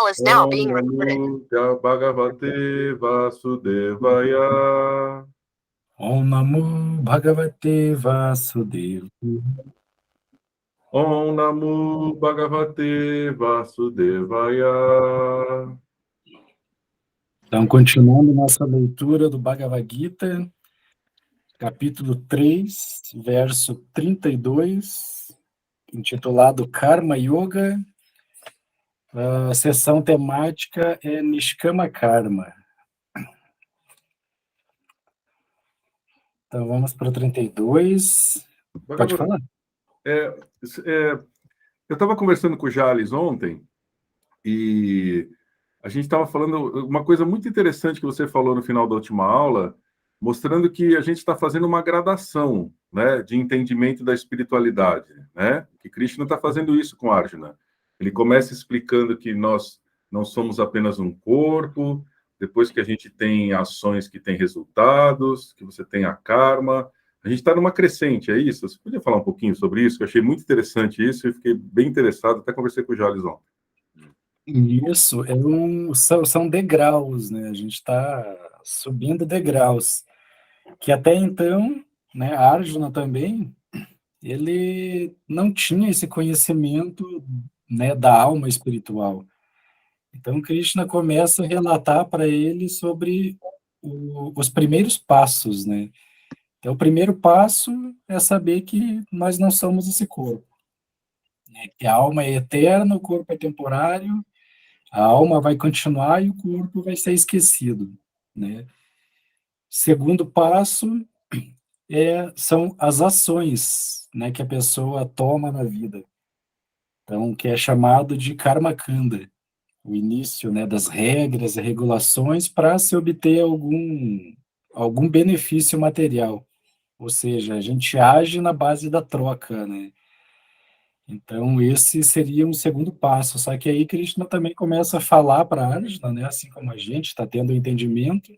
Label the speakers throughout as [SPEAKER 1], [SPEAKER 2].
[SPEAKER 1] call is now being recorded.
[SPEAKER 2] Bhagavate Vasudevaya.
[SPEAKER 3] Om Namo Bhagavate Vasudevaya.
[SPEAKER 2] Om Namo Bhagavate Vasudevaya.
[SPEAKER 3] Então, continuando nossa leitura do Bhagavad Gita, capítulo 3, verso 32, intitulado Karma Yoga. A sessão temática é Nishkama Karma. Então, vamos para o 32. Pode falar.
[SPEAKER 2] Eu estava conversando com o Jales ontem e a gente estava falando uma coisa muito interessante que você falou no final da última aula, mostrando que a gente está fazendo uma gradação, né, de entendimento da espiritualidade, né? Que Krishna está fazendo isso com Arjuna. Ele começa explicando que nós não somos apenas um corpo, depois que a gente tem ações que têm resultados, que você tem a karma. A gente está numa crescente, é isso? Você podia falar um pouquinho sobre isso? Eu achei muito interessante isso e fiquei bem interessado, até conversei com o Jales ontem.
[SPEAKER 3] Isso, são degraus, né? A gente está subindo degraus. Que até então, né, Arjuna também, ele não tinha esse conhecimento, né, da alma espiritual. Então, Krishna começa a relatar para ele sobre os primeiros passos, né? Então, o primeiro passo é saber que nós não somos esse corpo, né? Que a alma é eterna, o corpo é temporário, a alma vai continuar e o corpo vai ser esquecido, né? Segundo passo são as ações, né, que a pessoa toma na vida. Então, que é chamado de karma kanda, o início, né, das regras e regulações para se obter algum benefício material. Ou seja, a gente age na base da troca, né? Então, esse seria um segundo passo. Só que aí Krishna também começa a falar para Arjuna, né, assim como a gente está tendo o entendimento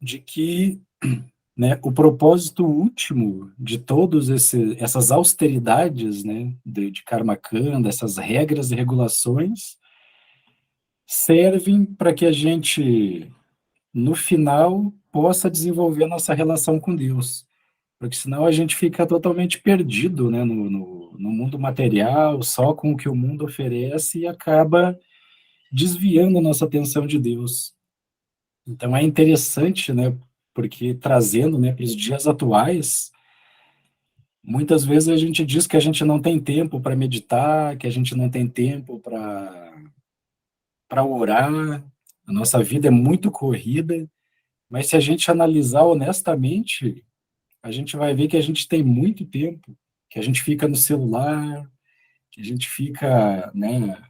[SPEAKER 3] de que, né, o propósito último de todas essas austeridades, né, de Karma Kanda, essas regras e regulações, servem para que a gente, no final, possa desenvolver nossa relação com Deus. Porque senão a gente fica totalmente perdido, né, no mundo material, só com o que o mundo oferece e acaba desviando a nossa atenção de Deus. Então é interessante, né, porque trazendo, né, para os dias atuais, muitas vezes a gente diz que a gente não tem tempo para meditar, que a gente não tem tempo para orar, a nossa vida é muito corrida, mas se a gente analisar honestamente, a gente vai ver que a gente tem muito tempo, que a gente fica no celular, que a gente fica, né,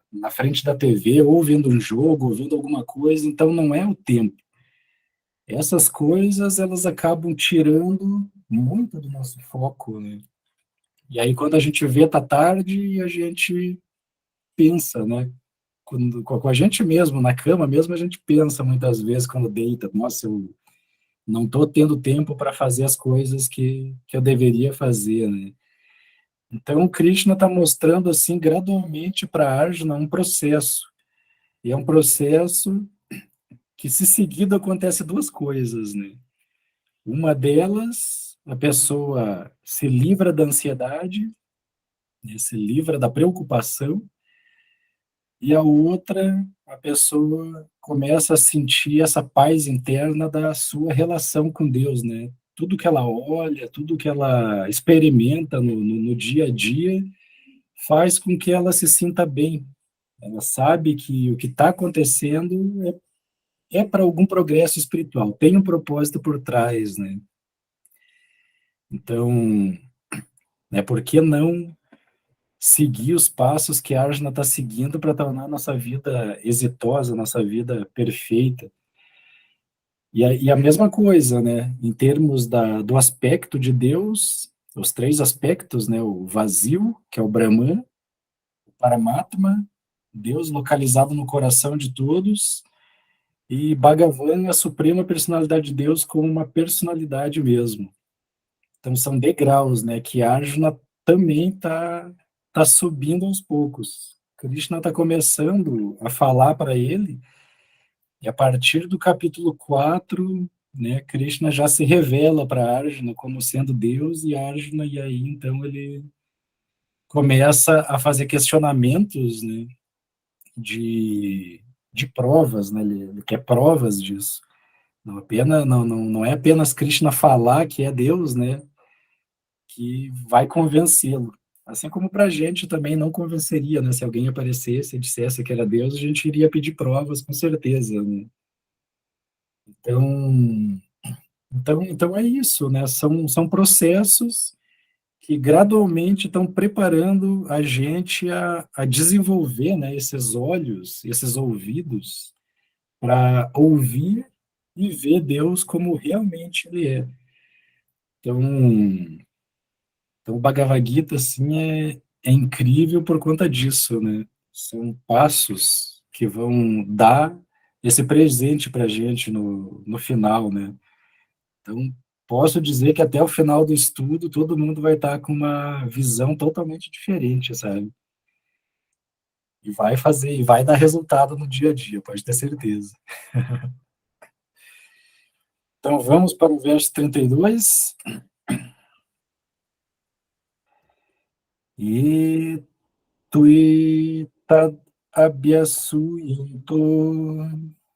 [SPEAKER 3] na frente da TV, ou vendo um jogo, ou vendo alguma coisa, então não é o tempo. Essas coisas, elas acabam tirando muito do nosso foco, né? E aí, quando a gente vê, tá tarde, a gente pensa, né? Com a gente mesmo, na cama mesmo, a gente pensa muitas vezes quando deita, nossa, eu não estou tendo tempo para fazer as coisas que eu deveria fazer, né? Então, o Krishna está mostrando, assim, gradualmente para Arjuna um processo. E é um processo que, se seguido, acontece duas coisas, né? Uma delas, a pessoa se livra da ansiedade, né, se livra da preocupação, e a outra, a pessoa começa a sentir essa paz interna da sua relação com Deus, né? Tudo que ela olha, tudo que ela experimenta no dia a dia, faz com que ela se sinta bem. Ela sabe que o que está acontecendo é para algum progresso espiritual, tem um propósito por trás, né? Então, né, por que não seguir os passos que a Arjuna está seguindo para tornar a nossa vida exitosa, nossa vida perfeita? E a mesma coisa, né, em termos do aspecto de Deus, os três aspectos, né, o vazio, que é o Brahman, o Paramatma, Deus localizado no coração de todos, e Bhagavan, a suprema personalidade de Deus, como uma personalidade mesmo. Então são degraus, né, que Arjuna também tá subindo aos poucos. Krishna está começando a falar para ele, e a partir do capítulo 4, né, Krishna já se revela para Arjuna como sendo Deus, e Arjuna, e aí então ele começa a fazer questionamentos, né, de provas, né, ele quer provas disso. Não é apenas Krishna falar que é Deus, né, que vai convencê-lo. Assim como para a gente também não convenceria, né? Se alguém aparecesse e dissesse que era Deus, a gente iria pedir provas, com certeza, né? Então, então é isso, né? São processos que gradualmente estão preparando a gente a desenvolver, né, esses olhos, esses ouvidos, para ouvir e ver Deus como realmente Ele é. Então, o Bhagavad Gita, assim, é incrível por conta disso, né? São passos que vão dar esse presente para a gente no final, né? Então, posso dizer que até o final do estudo, todo mundo vai estar com uma visão totalmente diferente, sabe? E vai dar resultado no dia a dia, pode ter certeza. Então, vamos para o verso 32. E tuitad abhyasuyanto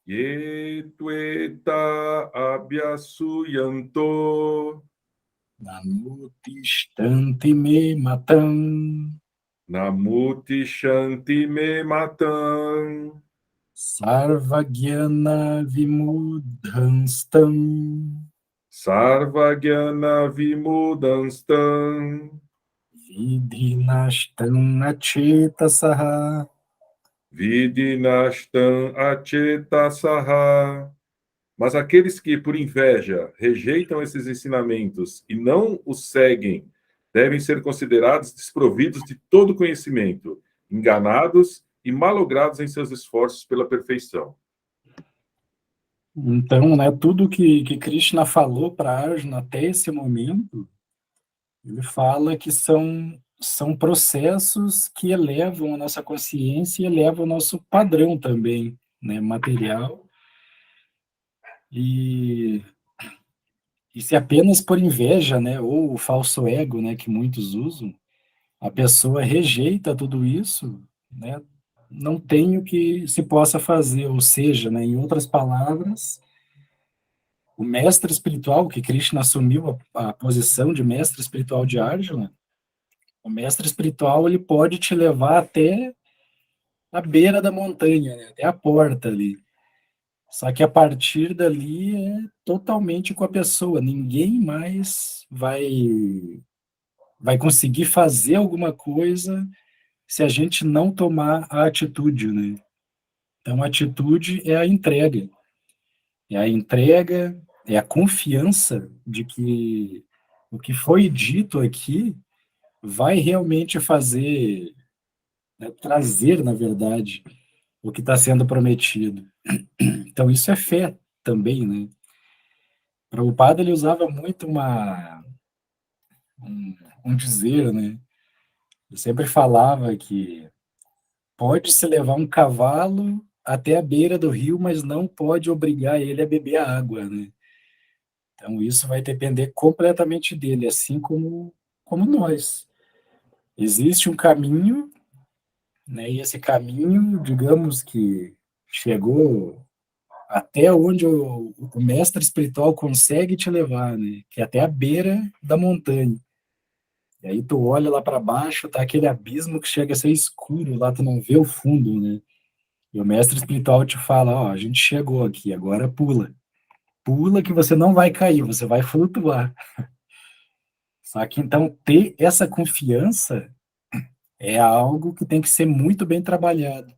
[SPEAKER 2] Ye tueta abhyasuyanto
[SPEAKER 3] nanutishtanti me matam
[SPEAKER 2] namuti shanti me matam
[SPEAKER 3] sarvagyana vimudhanstam
[SPEAKER 2] sarvagyana vimudanstam
[SPEAKER 3] vidhinashtam achetasaha.
[SPEAKER 2] vidinashtam achetasaha. Mas aqueles que, por inveja, rejeitam esses ensinamentos e não os seguem, devem ser considerados desprovidos de todo conhecimento, enganados e malogrados em seus esforços pela perfeição.
[SPEAKER 3] Então, né, tudo que Krishna falou para Arjuna até esse momento, ele fala que são processos que elevam a nossa consciência e elevam o nosso padrão também, né, material. E se apenas por inveja, né, ou o falso ego, né, que muitos usam, a pessoa rejeita tudo isso, né, não tem o que se possa fazer. Ou seja, né, em outras palavras, o mestre espiritual, que Krishna assumiu a posição de mestre espiritual de Arjuna, o mestre espiritual, ele pode te levar até a beira da montanha, né, até a porta ali. Só que a partir dali é totalmente com a pessoa. Ninguém mais vai conseguir fazer alguma coisa se a gente não tomar a atitude, né? Então, a atitude é a entrega. É a entrega, é a confiança de que o que foi dito aqui vai realmente fazer, né, trazer, na verdade, o que está sendo prometido. Então, isso é fé também, né? Prabhupada, ele usava muito um dizer, né? Ele sempre falava que pode-se levar um cavalo até a beira do rio, mas não pode obrigar ele a beber a água, né? Então, isso vai depender completamente dele, assim como nós. Existe um caminho, né? E esse caminho, digamos que chegou até onde o mestre espiritual consegue te levar, né? Que é até a beira da montanha. E aí tu olha lá para baixo, tá aquele abismo que chega a ser escuro, lá tu não vê o fundo, né? E o mestre espiritual te fala, ó, a gente chegou aqui, agora pula. Pula que você não vai cair, você vai flutuar. Só que então ter essa confiança é algo que tem que ser muito bem trabalhado.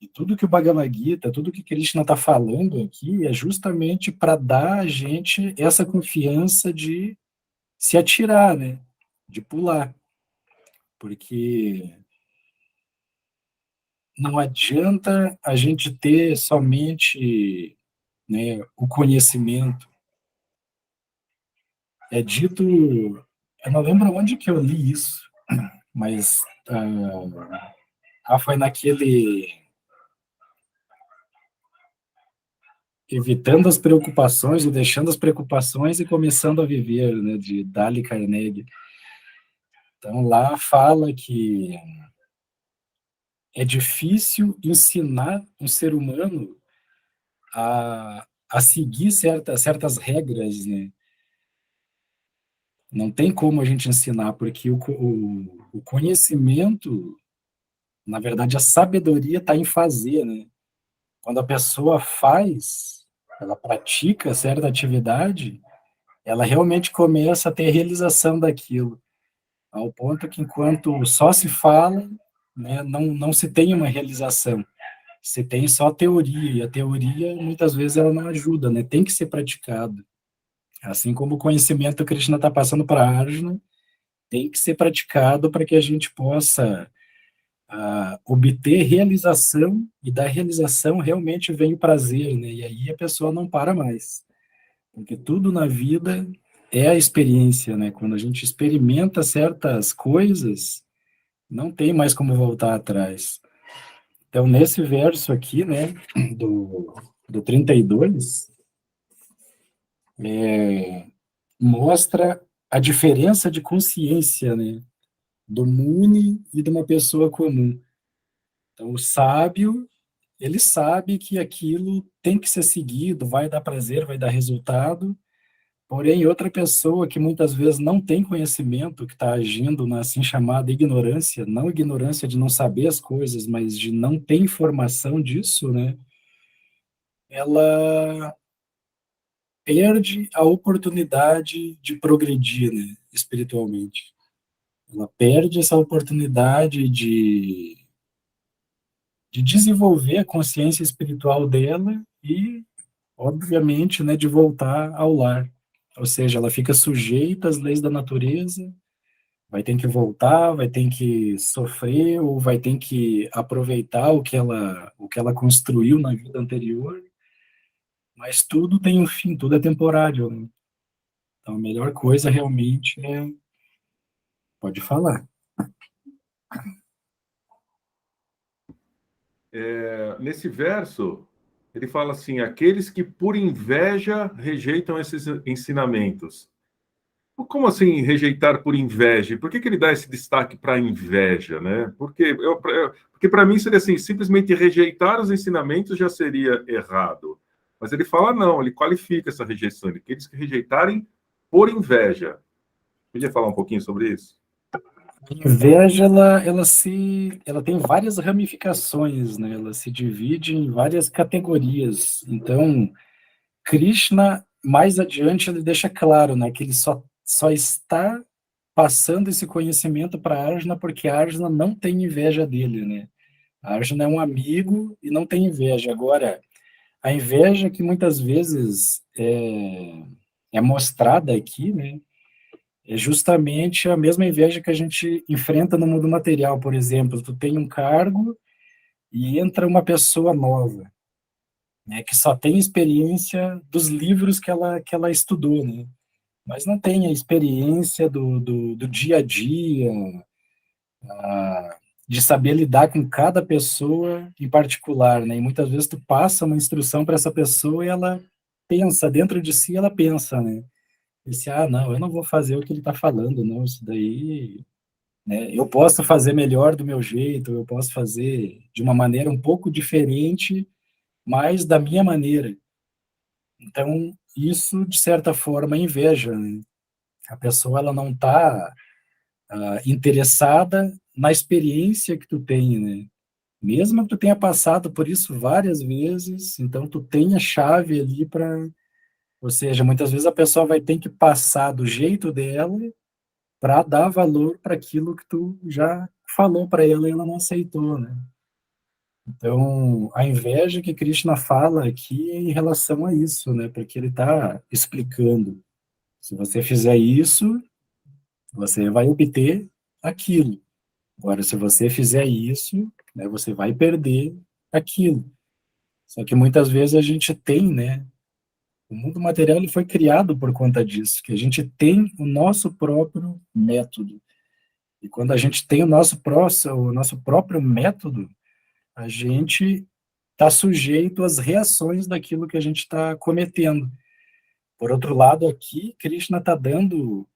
[SPEAKER 3] E tudo que o Bhagavad Gita, tudo que Krishna está falando aqui é justamente para dar a gente essa confiança de se atirar, né? De pular. Porque não adianta a gente ter somente, né, o conhecimento. É dito, eu não lembro onde que eu li isso, mas Foi naquele evitando as preocupações ou deixando as preocupações e começando a viver, né, de Dale Carnegie. Então, lá fala que é difícil ensinar um ser humano a seguir certas regras, né? Não tem como a gente ensinar, porque o conhecimento, na verdade, a sabedoria está em fazer, né? Quando a pessoa faz, ela pratica certa atividade, ela realmente começa a ter realização daquilo, ao ponto que enquanto só se fala, né, não se tem uma realização, se tem só teoria, e a teoria muitas vezes ela não ajuda, né, tem que ser praticado. Assim como o conhecimento que Krishna está passando para Arjuna, tem que ser praticado para que a gente possa obter realização, e da realização realmente vem o prazer, né, e aí a pessoa não para mais. Porque tudo na vida é a experiência, né? Quando a gente experimenta certas coisas, não tem mais como voltar atrás. Então, nesse verso aqui, né, do 32, mostra a diferença de consciência, né, do Muni e de uma pessoa comum. Então, o sábio, ele sabe que aquilo tem que ser seguido, vai dar prazer, vai dar resultado. Porém, outra pessoa que muitas vezes não tem conhecimento, que está agindo na assim chamada ignorância, não ignorância de não saber as coisas, mas de não ter informação disso, né? Ela perde a oportunidade de progredir, né, espiritualmente. Ela perde essa oportunidade de desenvolver a consciência espiritual dela e, obviamente, né, de voltar ao lar. Ou seja, ela fica sujeita às leis da natureza, vai ter que voltar, vai ter que sofrer ou vai ter que aproveitar o que ela construiu na vida anterior, mas tudo tem um fim, tudo é temporário, né? Então a melhor coisa realmente é, pode falar.
[SPEAKER 2] Nesse verso, ele fala assim: aqueles que por inveja rejeitam esses ensinamentos. Como assim rejeitar por inveja? Por que ele dá esse destaque para a inveja, né? Porque para mim seria assim, simplesmente rejeitar os ensinamentos já seria errado. Mas ele fala não, ele qualifica essa rejeição, aqueles que rejeitarem por inveja. Podia falar um pouquinho sobre isso?
[SPEAKER 3] A inveja, ela tem várias ramificações, né? Ela se divide em várias categorias. Então, Krishna, mais adiante, ele deixa claro, né, que ele só está passando esse conhecimento para Arjuna porque Arjuna não tem inveja dele, né? Arjuna é um amigo e não tem inveja. Agora, a inveja que muitas vezes é mostrada aqui, né, é justamente a mesma inveja que a gente enfrenta no mundo material. Por exemplo, tu tem um cargo e entra uma pessoa nova, né, que só tem experiência dos livros que ela estudou, né, mas não tem a experiência do dia a dia, de saber lidar com cada pessoa em particular, né, e muitas vezes tu passa uma instrução para essa pessoa e ela pensa, dentro de si ela pensa, né, esse, não, eu não vou fazer o que ele está falando, não, isso daí, né, eu posso fazer melhor do meu jeito, eu posso fazer de uma maneira um pouco diferente, mas da minha maneira. Então, isso, de certa forma, é inveja, né? A pessoa ela não está interessada na experiência que tu tem, né? Mesmo que tu tenha passado por isso várias vezes, então tu tem a chave ali para... Ou seja, muitas vezes a pessoa vai ter que passar do jeito dela para dar valor para aquilo que tu já falou para ela e ela não aceitou, né? Então, a inveja que Krishna fala aqui é em relação a isso, né? Porque ele está explicando. Se você fizer isso, você vai obter aquilo. Agora, se você fizer isso, né, você vai perder aquilo. Só que muitas vezes a gente tem, né? O mundo material ele foi criado por conta disso, que a gente tem o nosso próprio método. E quando a gente tem o nosso próprio método, a gente está sujeito às reações daquilo que a gente está cometendo. Por outro lado, aqui, Krishna está dando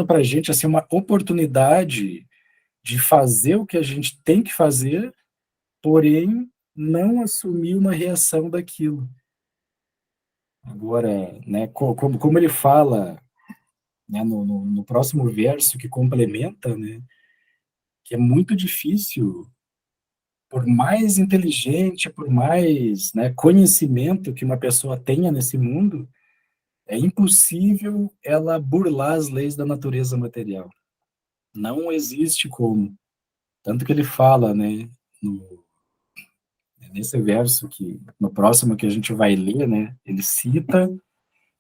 [SPEAKER 3] para a gente assim, uma oportunidade de fazer o que a gente tem que fazer, porém não assumir uma reação daquilo. Agora, né, como ele fala, né, no próximo verso que complementa, né, que é muito difícil, por mais inteligente, por mais, né, conhecimento que uma pessoa tenha nesse mundo, é impossível ela burlar as leis da natureza material. Não existe como. Tanto que ele fala, né, nesse verso que no próximo que a gente vai ler, né, ele cita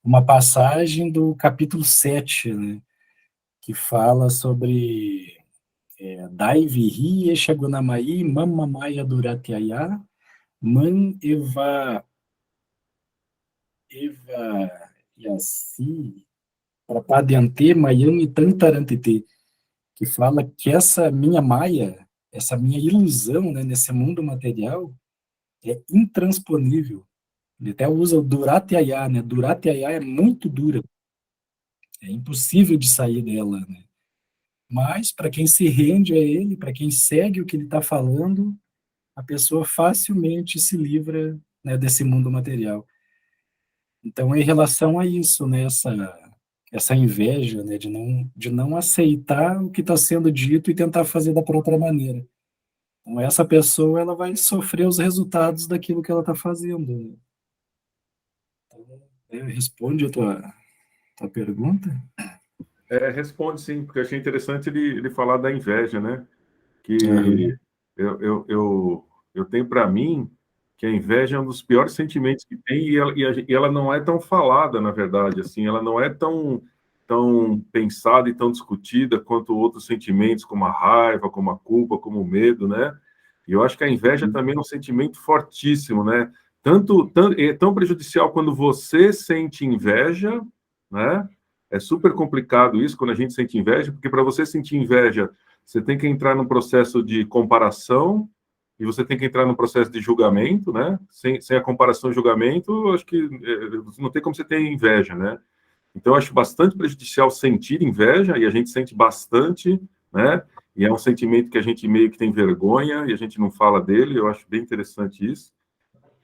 [SPEAKER 3] uma passagem do capítulo 7, né, que fala sobre Dai vihi eshagunamai mamamaya duratyaya man eva yasi prapadyante mayam itantarantite, que fala que essa minha maia, essa minha ilusão, né, nesse mundo material é intransponível. Ele até usa o duratyaya, né? Duratyaya é muito dura, é impossível de sair dela, né? Mas, para quem se rende a ele, para quem segue o que ele está falando, a pessoa facilmente se livra, né, desse mundo material. Então, em relação a isso, né, essa inveja, né, de não aceitar o que está sendo dito e tentar fazer da própria maneira. Então, essa pessoa ela vai sofrer os resultados daquilo que ela está fazendo, né? Então, responde a tua pergunta?
[SPEAKER 2] Responde sim, porque eu achei interessante ele falar da inveja, né? Que
[SPEAKER 3] Uhum.
[SPEAKER 2] eu tenho para mim que a inveja é um dos piores sentimentos que tem e ela não é tão falada, na verdade, assim, ela não é tão pensada e tão discutida quanto outros sentimentos, como a raiva, como a culpa, como o medo, né? E eu acho que a inveja também é um sentimento fortíssimo, né? É tão prejudicial quando você sente inveja, né? É super complicado isso quando a gente sente inveja, porque para você sentir inveja, você tem que entrar num processo de comparação e você tem que entrar num processo de julgamento, né? Sem a comparação e julgamento, eu acho que não tem como você ter inveja, né? Então, eu acho bastante prejudicial sentir inveja, e a gente sente bastante, né? E é um sentimento que a gente meio que tem vergonha e a gente não fala dele, eu acho bem interessante isso.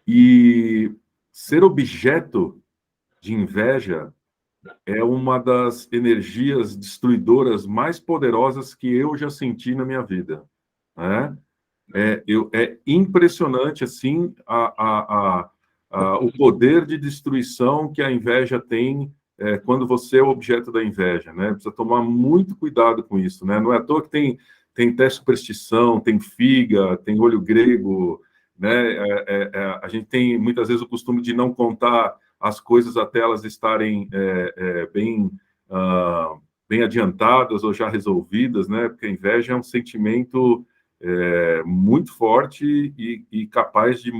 [SPEAKER 2] E ser objeto de inveja é uma das energias destruidoras mais poderosas que eu já senti na minha vida, né? É impressionante, assim, o poder de destruição que a inveja tem quando você é o objeto da inveja, né? Precisa tomar muito cuidado com isso, né? Não é à toa que tem até superstição, tem figa, tem olho grego, né? A gente tem, muitas vezes, o costume de não contar as coisas até elas estarem bem adiantadas ou já resolvidas, né? Porque a inveja é um sentimento muito forte e capaz de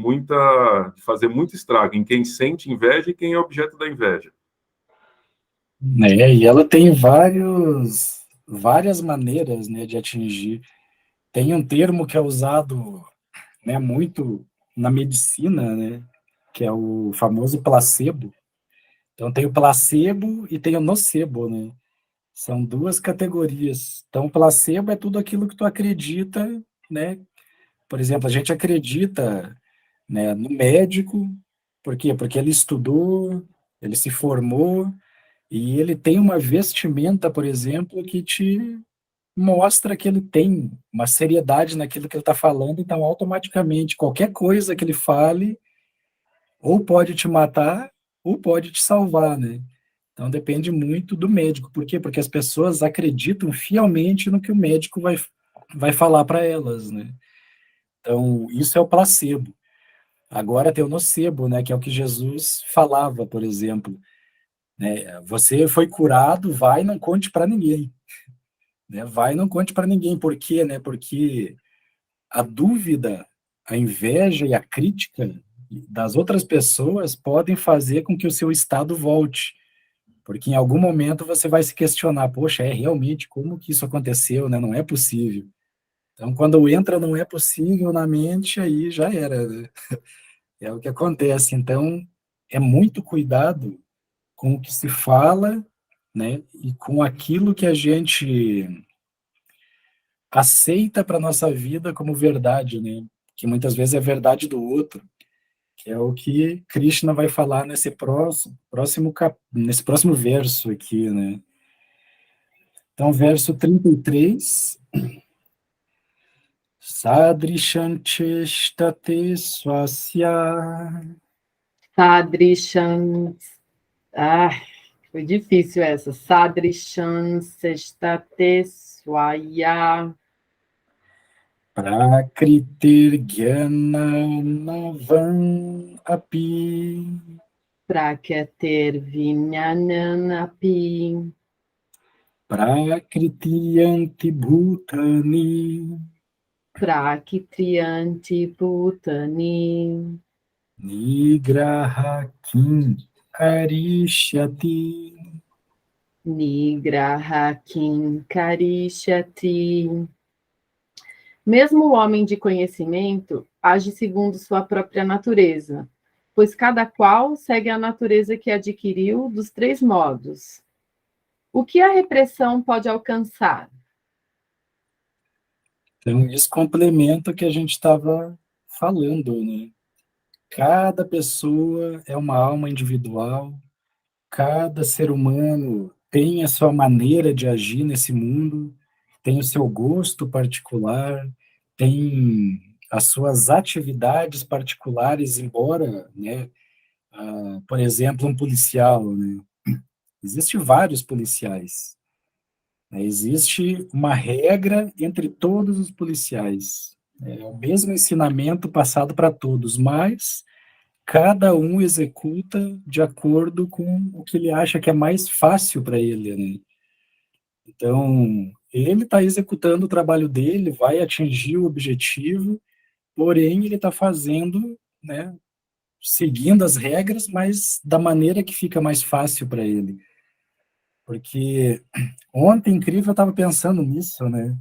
[SPEAKER 2] fazer muito estrago em quem sente inveja e quem é objeto da inveja.
[SPEAKER 3] E ela tem várias maneiras, né, de atingir. Tem um termo que é usado, né, muito na medicina, né, que é o famoso placebo. Então tem o placebo e tem o nocebo, né? São duas categorias. Então, o placebo é tudo aquilo que tu acredita, né? Por exemplo, a gente acredita, né, no médico, por quê? Porque ele estudou, ele se formou, e ele tem uma vestimenta, por exemplo, que te mostra que ele tem uma seriedade naquilo que ele está falando, então automaticamente qualquer coisa que ele fale ou pode te matar ou pode te salvar, né? Então depende muito do médico. Por quê? Porque as pessoas acreditam fielmente no que o médico vai falar para elas, né? Então isso é o placebo. Agora tem o nocebo, né? Que é o que Jesus falava, por exemplo, né? Você foi curado, vai e não conte para ninguém, né? Vai e não conte para ninguém. Por quê, né? Porque a dúvida, a inveja e a crítica das outras pessoas podem fazer com que o seu estado volte. Porque em algum momento você vai se questionar, poxa, realmente, como que isso aconteceu, né? Não é possível. Então, quando entra não é possível na mente, aí já era, né? É o que acontece. Então, é muito cuidado com o que se fala, né? E com aquilo que a gente aceita para nossa vida como verdade, né? Que muitas vezes é verdade do outro, que é o que Krishna vai falar nesse próximo verso aqui, né? Então, verso 33, Sadrishancheshtate swasya.
[SPEAKER 4] Sadrishan. Ah, foi difícil essa. Sadrishan sestate swaya.
[SPEAKER 3] Prakritirgyanavan api
[SPEAKER 4] Praketer vinyananapi.
[SPEAKER 3] prakritiyanti bhutani
[SPEAKER 4] Prakitriyanti putani.
[SPEAKER 3] nigraha kim arishyati.
[SPEAKER 4] Nigraha kinkarishati. Mesmo o homem de conhecimento age segundo sua própria natureza, pois cada qual segue a natureza que adquiriu dos 3 modos. O que a repressão pode alcançar?
[SPEAKER 3] Então, isso complementa o que a gente estava falando, né? Cada pessoa é uma alma individual, cada ser humano tem a sua maneira de agir nesse mundo, tem o seu gosto particular, tem as suas atividades particulares, embora, né, por exemplo, um policial, né? Existem vários policiais, né? Existe uma regra entre todos os policiais. É o mesmo ensinamento passado para todos, mas cada um executa de acordo com o que ele acha que é mais fácil para ele, né? Então, ele está executando o trabalho dele, vai atingir o objetivo, porém ele está fazendo, né, seguindo as regras, mas da maneira que fica mais fácil para ele. Porque ontem, incrível, eu estava pensando nisso, né?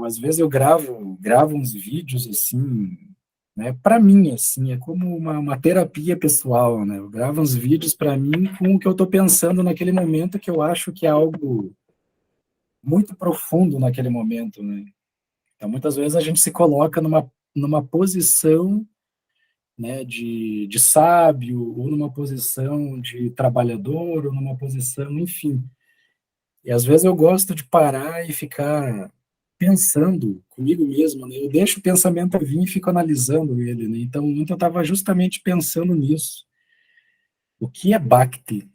[SPEAKER 3] Às vezes eu gravo uns vídeos assim, né? Para mim, assim, é como uma terapia pessoal, né? Eu gravo uns vídeos para mim com o que eu estou pensando naquele momento, que eu acho que é algo muito profundo naquele momento, né? Então, muitas vezes a gente se coloca numa posição, né, de sábio, ou numa posição de trabalhador, ou numa posição, enfim. E às vezes eu gosto de parar e ficar pensando comigo mesmo, né? Eu deixo o pensamento vir e fico analisando ele, né? Então, ontem eu estava justamente pensando nisso. O que é Bhakti,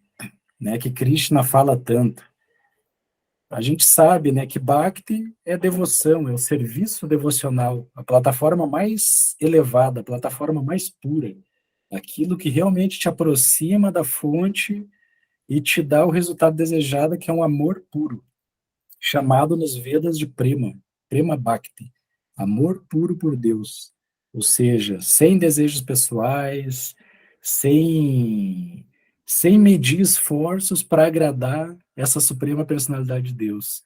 [SPEAKER 3] né? Que Krishna fala tanto. A gente sabe, né, que Bhakti é devoção, é o serviço devocional, a plataforma mais elevada, a plataforma mais pura, aquilo que realmente te aproxima da fonte e te dá o resultado desejado, que é um amor puro, chamado nos Vedas de Prema, Prema Bhakti, amor puro por Deus, ou seja, sem desejos pessoais, sem medir esforços para agradar essa suprema personalidade de Deus.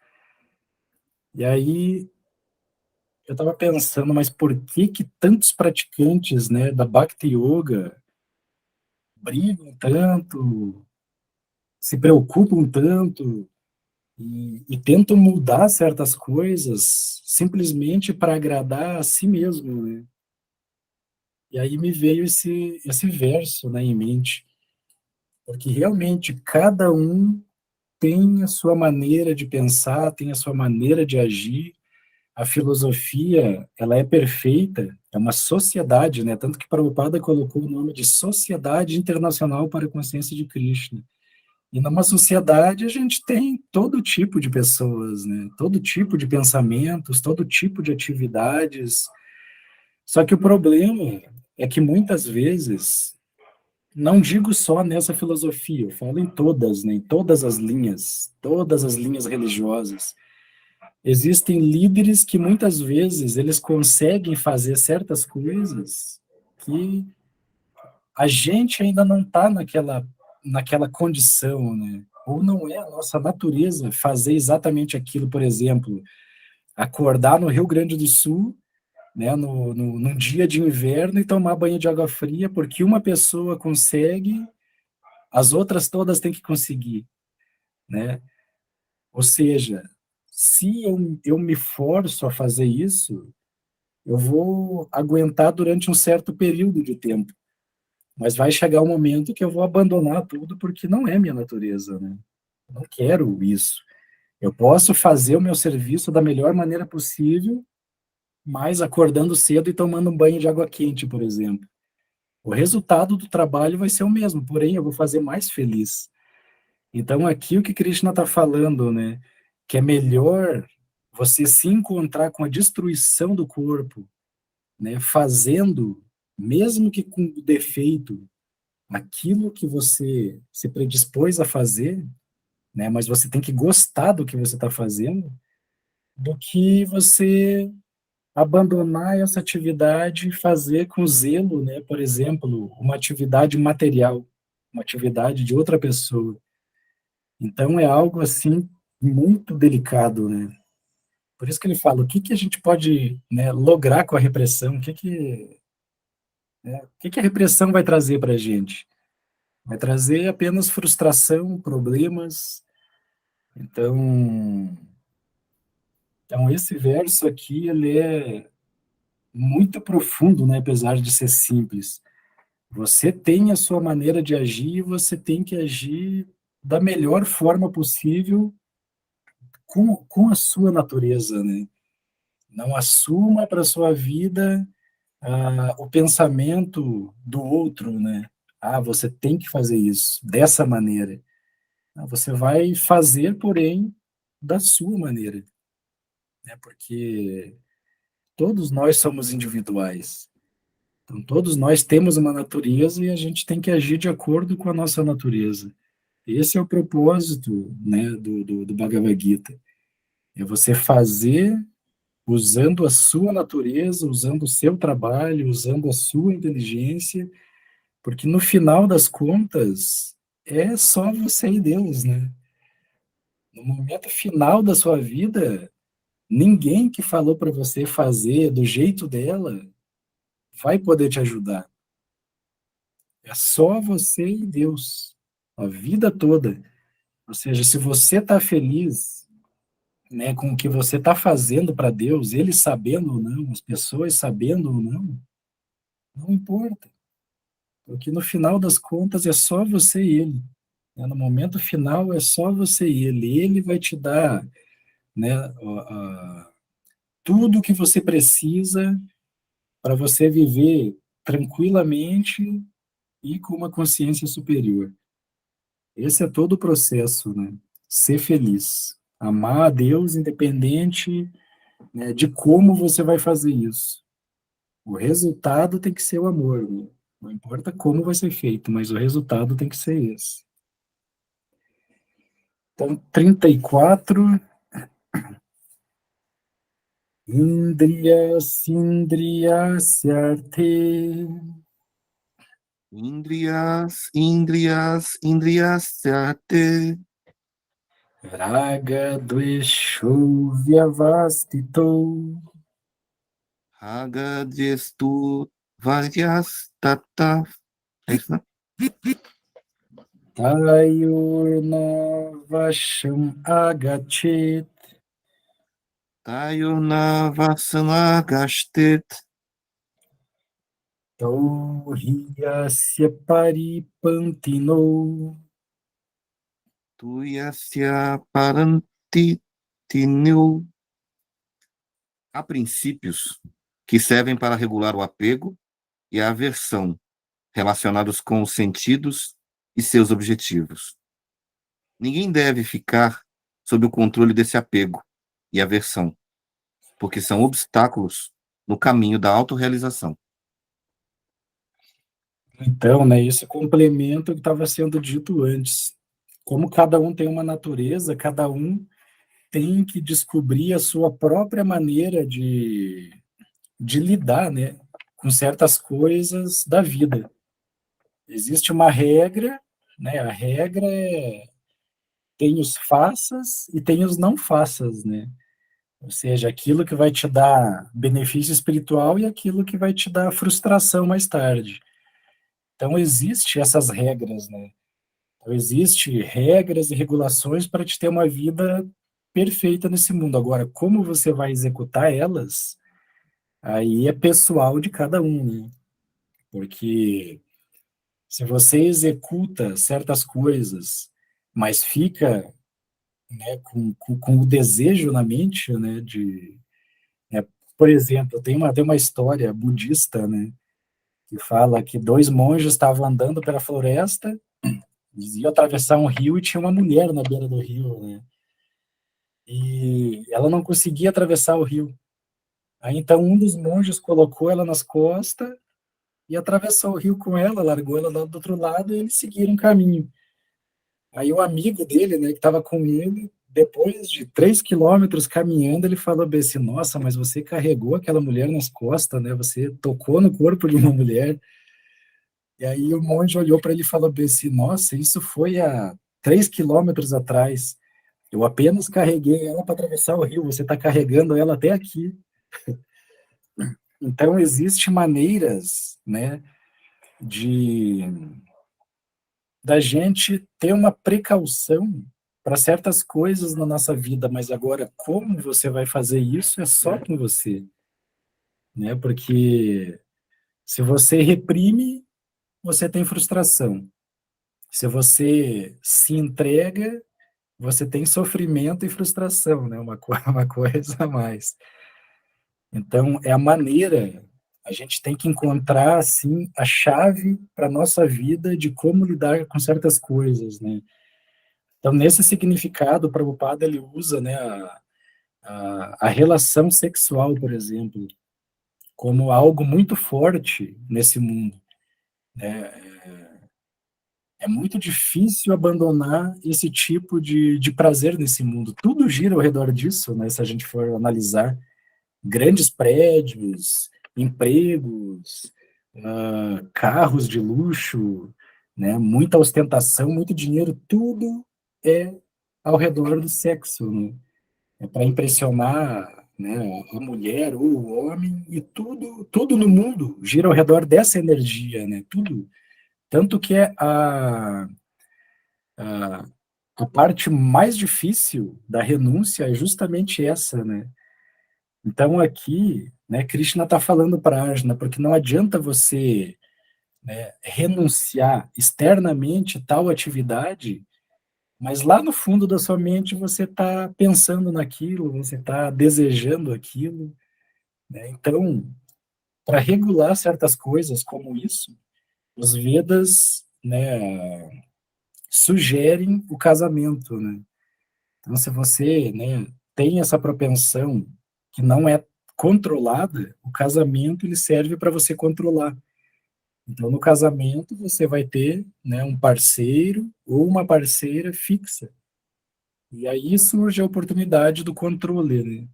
[SPEAKER 3] E aí eu estava pensando, mas por que que tantos praticantes, né, da Bhakti Yoga brigam tanto, se preocupam tanto e tentam mudar certas coisas simplesmente para agradar a si mesmo, né? E aí me veio esse verso, né, em mente, porque realmente cada um tem a sua maneira de pensar, tem a sua maneira de agir. A filosofia, ela é perfeita, é uma sociedade, né? Tanto que Prabhupada colocou o nome de Sociedade Internacional para a Consciência de Krishna. E numa sociedade a gente tem todo tipo de pessoas, né? Todo tipo de pensamentos, todo tipo de atividades. Só que o problema é que muitas vezes, não digo só nessa filosofia, eu falo em todas, né? Em todas as linhas religiosas. Existem líderes que muitas vezes eles conseguem fazer certas coisas que a gente ainda não está naquela condição, né? Ou não é a nossa natureza fazer exatamente aquilo, por exemplo, acordar no Rio Grande do Sul, né, num dia de inverno e tomar banho de água fria, porque uma pessoa consegue, as outras todas têm que conseguir, né? Ou seja, se eu me forço a fazer isso, eu vou aguentar durante um certo período de tempo. Mas vai chegar um momento que eu vou abandonar tudo porque não é minha natureza, né? Eu não quero isso. Eu posso fazer o meu serviço da melhor maneira possível, mas acordando cedo e tomando um banho de água quente, por exemplo. O resultado do trabalho vai ser o mesmo, porém eu vou fazer mais feliz. Então aqui o que Krishna está falando, né? Que é melhor você se encontrar com a destruição do corpo, né? Fazendo, mesmo que com defeito, aquilo que você se predispôs a fazer, né? Mas você tem que gostar do que você está fazendo, do que você abandonar essa atividade e fazer com zelo, né? Por exemplo, uma atividade material, uma atividade de outra pessoa. Então é algo assim muito delicado, né? Por isso que ele fala, o que que a gente pode, né, lograr com a repressão? O que que a repressão vai trazer para a gente? Vai trazer apenas frustração, problemas. Então esse verso aqui, ele é muito profundo, né, apesar de ser simples. Você tem a sua maneira de agir e você tem que agir da melhor forma possível com a sua natureza, né? Não assuma para a sua vida o pensamento do outro, né? Ah, você tem que fazer isso dessa maneira. Você vai fazer, porém, da sua maneira, né? Porque todos nós somos individuais. Então, todos nós temos uma natureza e a gente tem que agir de acordo com a nossa natureza. Esse é o propósito, né, do Bhagavad Gita. É você fazer usando a sua natureza, usando o seu trabalho, usando a sua inteligência, porque no final das contas é só você e Deus, né? No momento final da sua vida, ninguém que falou para você fazer do jeito dela vai poder te ajudar. É só você e Deus, a vida toda. Ou seja, se você está feliz, né, com o que você está fazendo para Deus, Ele sabendo ou não, as pessoas sabendo ou não, não importa. Porque no final das contas é só você e Ele. Né? No momento final é só você e Ele. Ele vai te dar, né, tudo o que você precisa para você viver tranquilamente e com uma consciência superior. Esse é todo o processo, né? Ser feliz. Amar a Deus independente, né, de como você vai fazer isso. O resultado tem que ser o amor, né? Não importa como vai ser feito, mas o resultado tem que ser esse. Então, 34. Indriyas, indriyasyarthe,
[SPEAKER 1] Indriyas, Indriyas, Indriyasyate,
[SPEAKER 3] raga dvesho vyavastito,
[SPEAKER 1] Hagadestu, Varyas, Tata. É isso, né?
[SPEAKER 3] tayurna vasham agachet,
[SPEAKER 1] Tayona Vasana Gashtet,
[SPEAKER 3] tohiyasya paripantino,
[SPEAKER 1] Tuyasya Paranti, Tinil. Há princípios que servem para regular o apego e a aversão relacionados com os sentidos e seus objetivos. Ninguém deve ficar sob o controle desse apego e aversão, porque são obstáculos no caminho da autorrealização.
[SPEAKER 3] Então, né, isso complementa o que estava sendo dito antes. Como cada um tem uma natureza, cada um tem que descobrir a sua própria maneira de lidar, né, com certas coisas da vida. Existe uma regra, né? A regra tem os faças e tem os não faças, né? Ou seja, aquilo que vai te dar benefício espiritual e aquilo que vai te dar frustração mais tarde. Então, existe essas regras, né? Então, existe regras e regulações para te ter uma vida perfeita nesse mundo. Agora, como você vai executar elas, aí é pessoal de cada um, né? Porque se você executa certas coisas, mas fica, né, com o desejo na mente, né, né, por exemplo, tem uma história budista, né, que fala que dois monges estavam andando pela floresta, eles iam atravessar um rio e tinha uma mulher na beira do rio, né, e ela não conseguia atravessar o rio. Aí então um dos monges colocou ela nas costas e atravessou o rio com ela, largou ela lá do outro lado e eles seguiram o caminho. Aí o amigo dele, né, que estava com ele, depois de 3 quilômetros caminhando, ele falou bem assim, nossa, mas você carregou aquela mulher nas costas, né? Você tocou no corpo de uma mulher. E aí o monge olhou para ele e falou bem assim, nossa, isso foi há 3 quilômetros atrás. Eu apenas carreguei ela para atravessar o rio. Você está carregando ela até aqui. Então existem maneiras, né, de da gente ter uma precaução para certas coisas na nossa vida, mas agora como você vai fazer isso é só com você, né? Porque se você reprime, você tem frustração. Se você se entrega, você tem sofrimento e frustração, né? Uma coisa a mais. Então, é a maneira, a gente tem que encontrar, assim, a chave para a nossa vida de como lidar com certas coisas, né? Então, nesse significado, o Prabhupada ele usa, né, a relação sexual, por exemplo, como algo muito forte nesse mundo. É muito difícil abandonar esse tipo de prazer nesse mundo. Tudo gira ao redor disso, né, se a gente for analisar. Grandes prédios, empregos, carros de luxo, né, muita ostentação, muito dinheiro, tudo é ao redor do sexo, né? É para impressionar, né, a mulher ou o homem, e tudo no mundo gira ao redor dessa energia, né? Tudo. Tanto que a, a parte mais difícil da renúncia é justamente essa, né? Então aqui, né, Krishna está falando para Arjuna, porque não adianta você, né, renunciar externamente tal atividade, mas lá no fundo da sua mente você está pensando naquilo, você está desejando aquilo, né? Então, para regular certas coisas como isso, os Vedas, né, sugerem o casamento, né? Então, se você, né, tem essa propensão que não é controlada, o casamento ele serve para você controlar. Então, no casamento, você vai ter, né, um parceiro ou uma parceira fixa. E aí surge a oportunidade do controle, né?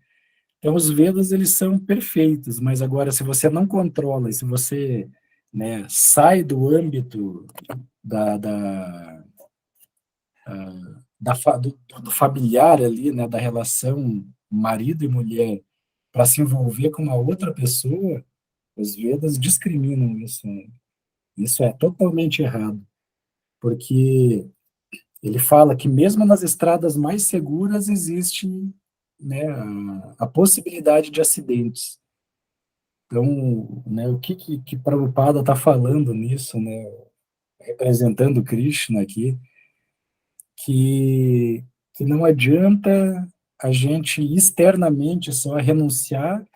[SPEAKER 3] Então, os Vedas, eles são perfeitos, mas agora, se você não controla, e se você, né, sai do âmbito da, da, do familiar ali, né, da relação marido e mulher, para se envolver com uma outra pessoa, os Vedas discriminam isso, né? Isso é totalmente errado, porque ele fala que mesmo nas estradas mais seguras existe, né, a possibilidade de acidentes. Então, né, o que Prabhupada está falando nisso, né, representando Krishna aqui, que, que não adianta a gente externamente só renunciar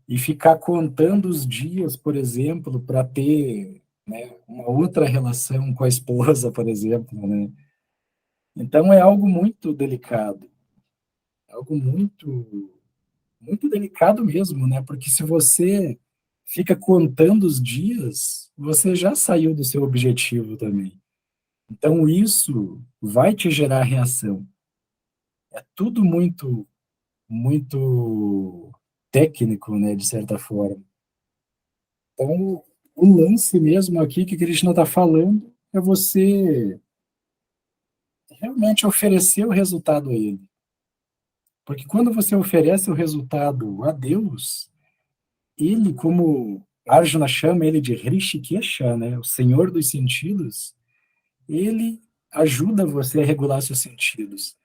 [SPEAKER 3] e ficar contando os dias, por exemplo, para ter, né, uma outra relação com a esposa, por exemplo, né? Então é algo muito delicado, algo muito delicado mesmo, né? Porque se você fica contando os dias, você já saiu do seu objetivo também. Então isso vai te gerar reação. É tudo muito técnico, né, de certa forma. Então, o lance mesmo aqui que Krishna está falando é você realmente oferecer o resultado a ele. Porque quando você oferece o resultado a Deus, ele, como Arjuna chama ele de Hrishikesha, né, o Senhor dos sentidos, ele ajuda você a regular seus sentidos.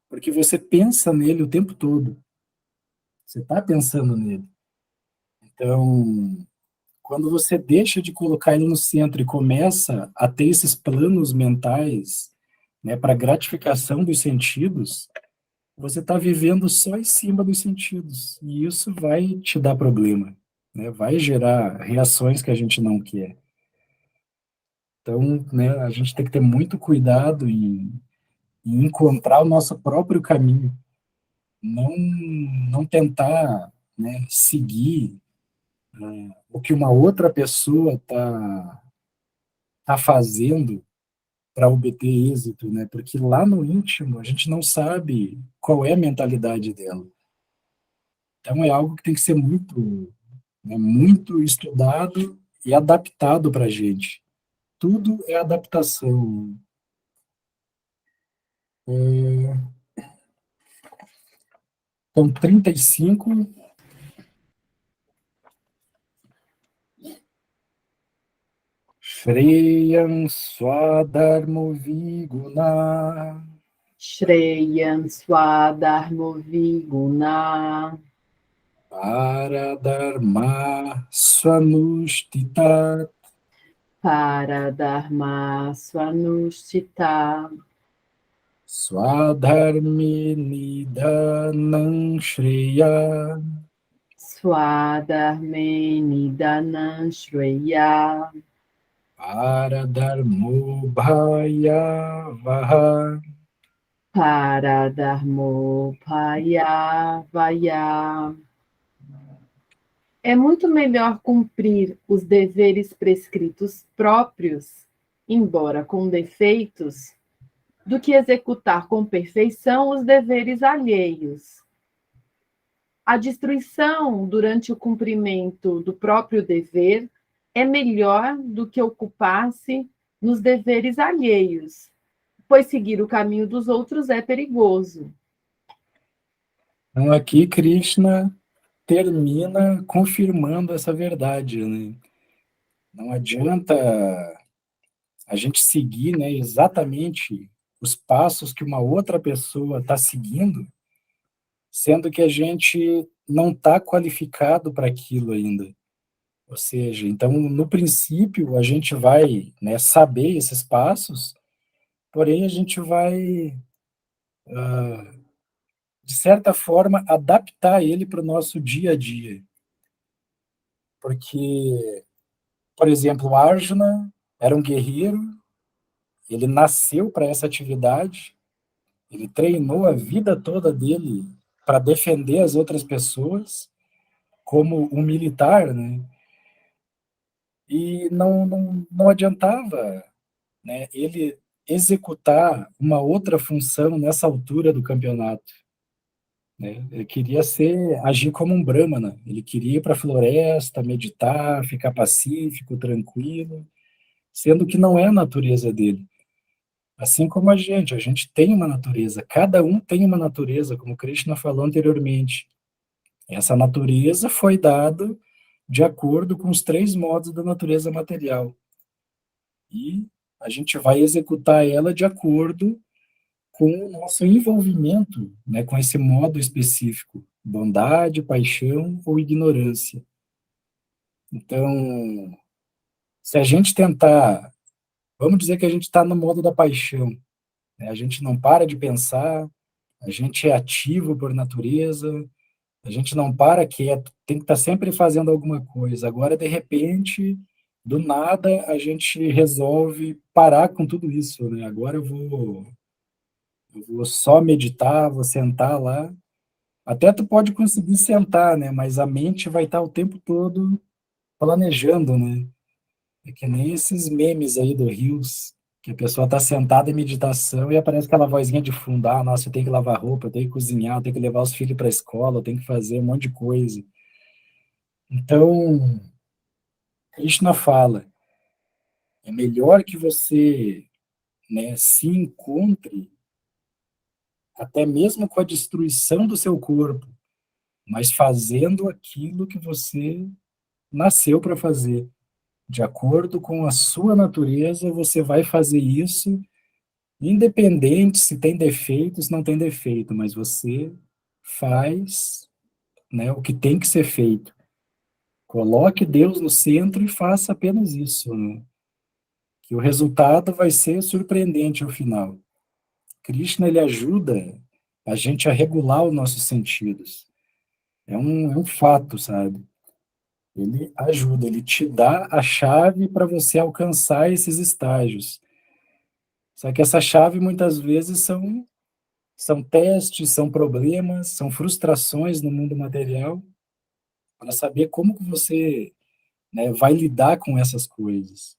[SPEAKER 3] Porque você pensa nele o tempo todo. Você está pensando nele. Então, quando você deixa de colocar ele no centro e começa a ter esses planos mentais, né, para gratificação dos sentidos, você está vivendo só em cima dos sentidos. E isso vai te dar problema, né? Vai gerar reações que a gente não quer. Então, né, a gente tem que ter muito cuidado em encontrar o nosso próprio caminho. Não tentar, né, seguir o que uma outra pessoa tá fazendo para obter êxito, né? Porque lá no íntimo a gente não sabe qual é a mentalidade dela. Então é algo que tem que ser muito, né, muito estudado e adaptado para a gente. Tudo é adaptação. Então, 35. Shreyam Swadharmo Viguna
[SPEAKER 4] Shreyam Swadharmo Viguna
[SPEAKER 3] Paradharma Swanushtita
[SPEAKER 4] Paradharma Swanushtita
[SPEAKER 3] Swadharmi Nidanam Shreya
[SPEAKER 4] Swadharme Nidanam Shreya
[SPEAKER 3] Paradharmo Bhayavaha
[SPEAKER 4] Paradharmo Bhayavaya. É muito melhor cumprir os deveres prescritos próprios, embora com defeitos, do que executar com perfeição os deveres alheios. A destruição durante o cumprimento do próprio dever é melhor do que ocupar-se nos deveres alheios, pois seguir o caminho dos outros é perigoso.
[SPEAKER 3] Então, aqui Krishna termina confirmando essa verdade, né? Não adianta a gente seguir, né, exatamente os passos que uma outra pessoa está seguindo, sendo que a gente não está qualificado para aquilo ainda. Ou seja, então, no princípio, a gente vai, né, saber esses passos, porém a gente vai, de certa forma, adaptar ele para o nosso dia a dia. Porque, por exemplo, Arjuna era um guerreiro, ele nasceu para essa atividade, ele treinou a vida toda dele para defender as outras pessoas, como um militar, né? E não adiantava, né, ele executar uma outra função nessa altura do campeonato, né? Ele queria agir como um brahmana, ele queria ir para a floresta, meditar, ficar pacífico, tranquilo, sendo que não é a natureza dele. Assim como a gente tem uma natureza, cada um tem uma natureza, como Krishna falou anteriormente. Essa natureza foi dada de acordo com os 3 modos da natureza material. E a gente vai executar ela de acordo com o nosso envolvimento, né, com esse modo específico, bondade, paixão ou ignorância. Então, se a gente tentar, vamos dizer que a gente está no modo da paixão, né, a gente não para de pensar, a gente é ativo por natureza, a gente não para quieto, tem que estar sempre fazendo alguma coisa. Agora, de repente, do nada, a gente resolve parar com tudo isso, né? Agora eu vou só meditar, vou sentar lá. Até tu pode conseguir sentar, né? Mas a mente vai estar o tempo todo planejando, né? É que nem esses memes aí do Reels, que a pessoa está sentada em meditação e aparece aquela vozinha de fundo, ah, nossa, eu tenho que lavar roupa, eu tenho que cozinhar, eu tenho que levar os filhos para a escola, eu tenho que fazer um monte de coisa. Então, Krishna fala, é melhor que você, né, se encontre até mesmo com a destruição do seu corpo, mas fazendo aquilo que você nasceu para fazer. De acordo com a sua natureza, você vai fazer isso, independente se tem defeito, se não tem defeito, mas você faz, né, o que tem que ser feito. Coloque Deus no centro e faça apenas isso, né? Que o resultado vai ser surpreendente ao final. Krishna, ele ajuda a gente a regular os nossos sentidos. É um fato, sabe? Ele ajuda, ele te dá a chave para você alcançar esses estágios. Só que essa chave muitas vezes são testes, são problemas, são frustrações no mundo material, para saber como que você, né, vai lidar com essas coisas.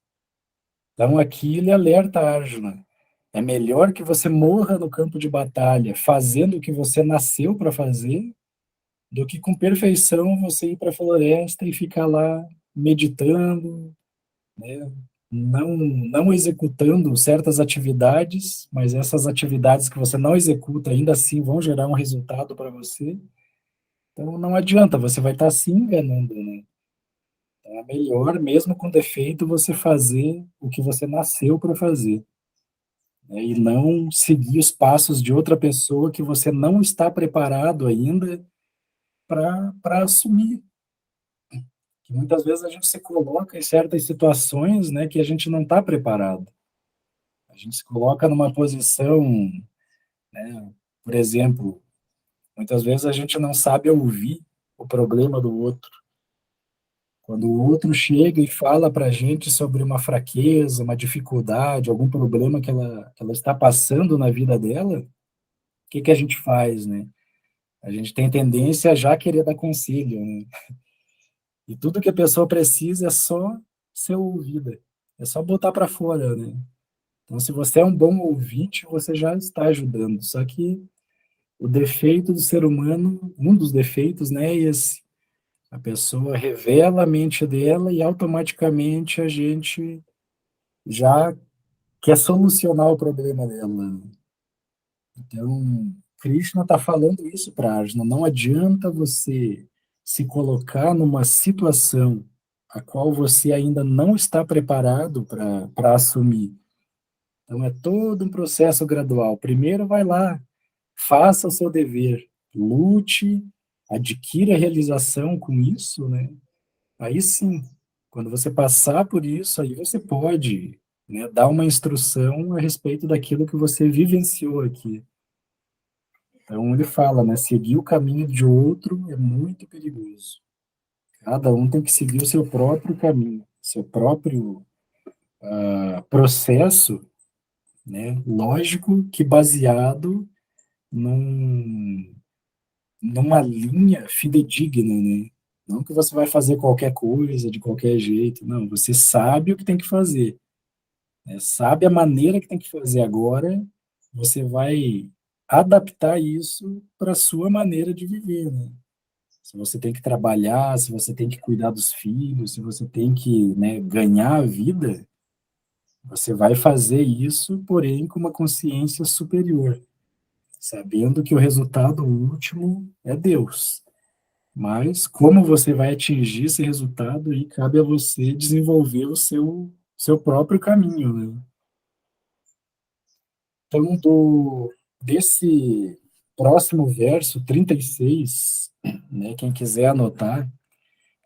[SPEAKER 3] Então aqui ele alerta a Arjuna. É melhor que você morra no campo de batalha fazendo o que você nasceu para fazer, do que com perfeição você ir para a floresta e ficar lá meditando, né? Não executando certas atividades, mas essas atividades que você não executa ainda assim vão gerar um resultado para você. Então não adianta, você vai estar se enganando, né? Então é melhor, mesmo com defeito, você fazer o que você nasceu para fazer, né? E não seguir os passos de outra pessoa que você não está preparado ainda para assumir. Que muitas vezes a gente se coloca em certas situações, né, que a gente não está preparado. A gente se coloca numa posição, né, por exemplo, muitas vezes a gente não sabe ouvir o problema do outro. Quando o outro chega e fala para a gente sobre uma fraqueza, uma dificuldade, algum problema que ela está passando na vida dela, o que que a gente faz, né? A gente tem tendência a já querer dar conselho, né? E tudo que a pessoa precisa é só ser ouvida, é só botar para fora, né? Então, se você é um bom ouvinte, você já está ajudando. Só que o defeito do ser humano, um dos defeitos, né, é esse. A pessoa revela a mente dela e automaticamente a gente já quer solucionar o problema dela. Então, Krishna está falando isso para Arjuna. Não adianta você se colocar numa situação a qual você ainda não está preparado para assumir. Então, é todo um processo gradual. Primeiro, vai lá, faça o seu dever, lute, adquira realização com isso, né? Aí sim, quando você passar por isso, aí você pode, né, dar uma instrução a respeito daquilo que você vivenciou aqui. Então ele fala, né, seguir o caminho de outro é muito perigoso. Cada um tem que seguir o seu próprio caminho, seu próprio processo, né, lógico que baseado num, numa linha fidedigna, né? Não que você vai fazer qualquer coisa de qualquer jeito, não. Você sabe o que tem que fazer, né? Sabe a maneira que tem que fazer agora, você vai adaptar isso para a sua maneira de viver, né? Se você tem que trabalhar, se você tem que cuidar dos filhos, se você tem que, né, ganhar a vida, você vai fazer isso, porém com uma consciência superior, sabendo que o resultado último é Deus. Mas como você vai atingir esse resultado, aí cabe a você desenvolver o seu próprio caminho, né? Então, desse próximo verso, 36, né, quem quiser anotar,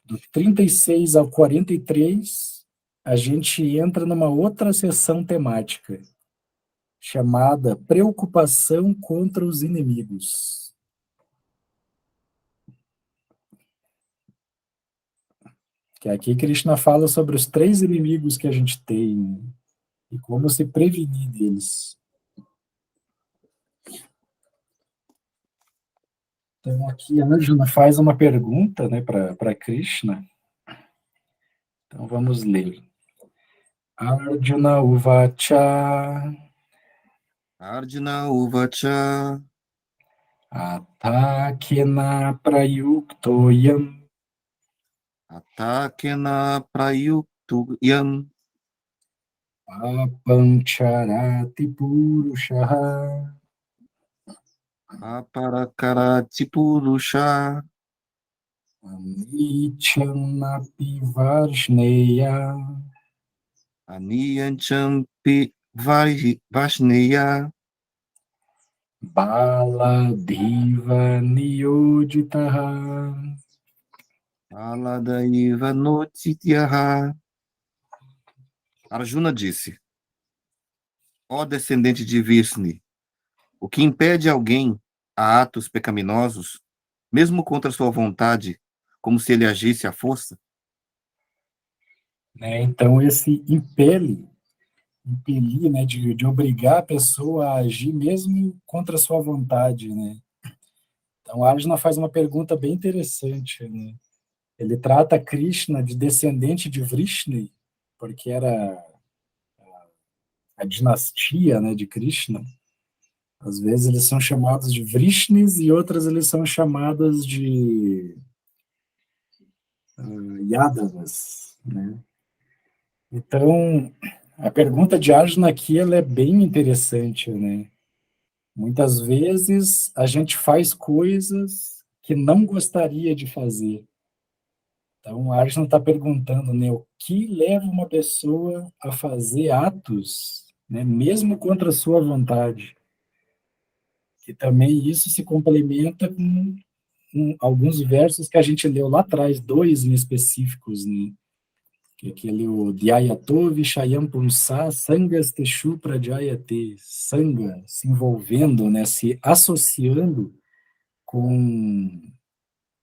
[SPEAKER 3] do 36 ao 43, a gente entra numa outra seção temática, chamada Preocupação contra os Inimigos. Que aqui Krishna fala sobre os 3 inimigos que a gente tem e como se prevenir deles. Então aqui a Arjuna faz uma pergunta, né, para Krishna. Então vamos ler. Arjuna Uvacha
[SPEAKER 1] Arjuna Uvacha
[SPEAKER 3] Atakena Prayuktoyam
[SPEAKER 1] Atakena Prayuktu Yam
[SPEAKER 3] Apancharati Purushaha
[SPEAKER 1] Aparakarati Purusha
[SPEAKER 3] Anichanapi Varshneya
[SPEAKER 1] Aniyanchampi Vashneya
[SPEAKER 3] Baladiva Niyojitaha
[SPEAKER 1] Aladaiva Notityaha. Arjuna disse: Ó descendente de Vishnu, o que impede alguém a atos pecaminosos, mesmo contra sua vontade, como se ele agisse à força?
[SPEAKER 3] né? Então, esse impelir, né, de obrigar a pessoa a agir mesmo contra a sua vontade, né? Então, Arjuna faz uma pergunta bem interessante, né? Ele trata Krishna de descendente de Vrishni, porque era a dinastia, né, de Krishna. Às vezes eles são chamados de Vrishnis e outras eles são chamados de Yadavas, né? Então, a pergunta de Arjuna aqui ela é bem interessante, né? Muitas vezes a gente faz coisas que não gostaria de fazer. Então, o Arjuna está perguntando, né, o que leva uma pessoa a fazer atos, né, mesmo contra a sua vontade? Que também isso se complementa com alguns versos que a gente leu lá atrás, dois em específicos, né? Que é aquele o Dhyayato Vishayam Pumsa Sangas Teshu Pradyayate, Sanga, se envolvendo, né, se associando com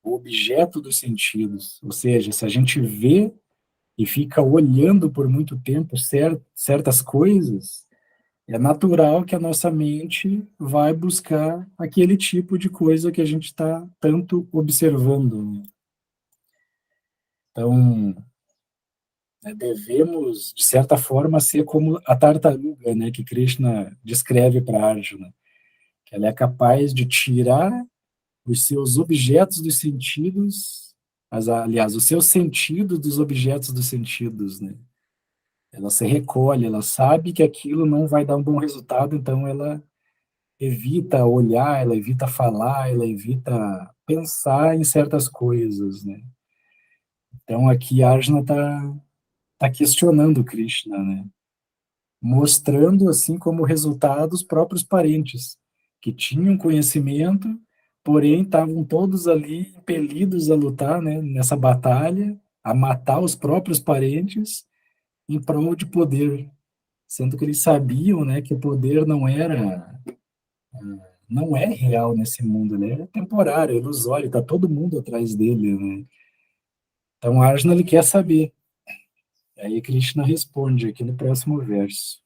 [SPEAKER 3] o objeto dos sentidos. Ou seja, se a gente vê e fica olhando por muito tempo certas coisas, é natural que a nossa mente vai buscar aquele tipo de coisa que a gente está tanto observando, né? Então, né, devemos, de certa forma, ser como a tartaruga, né, que Krishna descreve para Arjuna, que ela é capaz de tirar os seus objetos dos sentidos, aliás, o seu sentido dos objetos dos sentidos, né? Ela se recolhe, ela sabe que aquilo não vai dar um bom resultado, então ela evita olhar, ela evita falar, ela evita pensar em certas coisas, né? Então aqui Arjuna tá questionando Krishna, né? Mostrando assim como resultado os próprios parentes que tinham conhecimento, porém estavam todos ali impelidos a lutar, né, nessa batalha, a matar os próprios parentes em prol de poder, sendo que eles sabiam, né, que o poder não é real nesse mundo, né? É temporário, é ilusório, está todo mundo atrás dele, né? Então Arjuna ele quer saber. Aí Krishna responde aqui no próximo verso.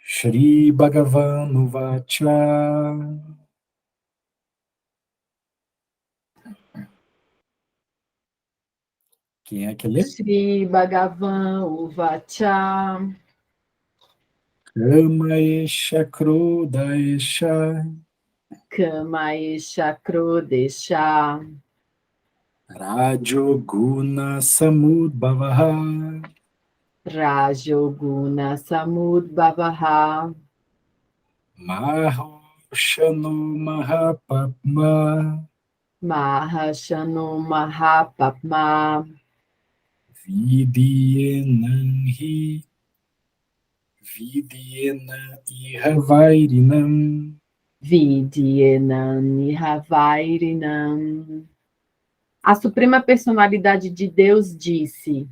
[SPEAKER 3] Shri Bhagavan Vacha. Quem é que lê?
[SPEAKER 4] Shri Bhagavan Uvacha
[SPEAKER 3] Kamaesha Krodesha
[SPEAKER 4] Kamaesha Krodesha
[SPEAKER 3] Rajoguna Samudbhavaha
[SPEAKER 4] Rajoguna Samudbhavaha
[SPEAKER 3] Mahoshanu Mahapapma
[SPEAKER 4] Mahashanu Mahapapma
[SPEAKER 3] Vidyenanhi Vidyena Ihavairinam
[SPEAKER 4] Vidyenam Nihavairinam. A Suprema Personalidade de Deus disse: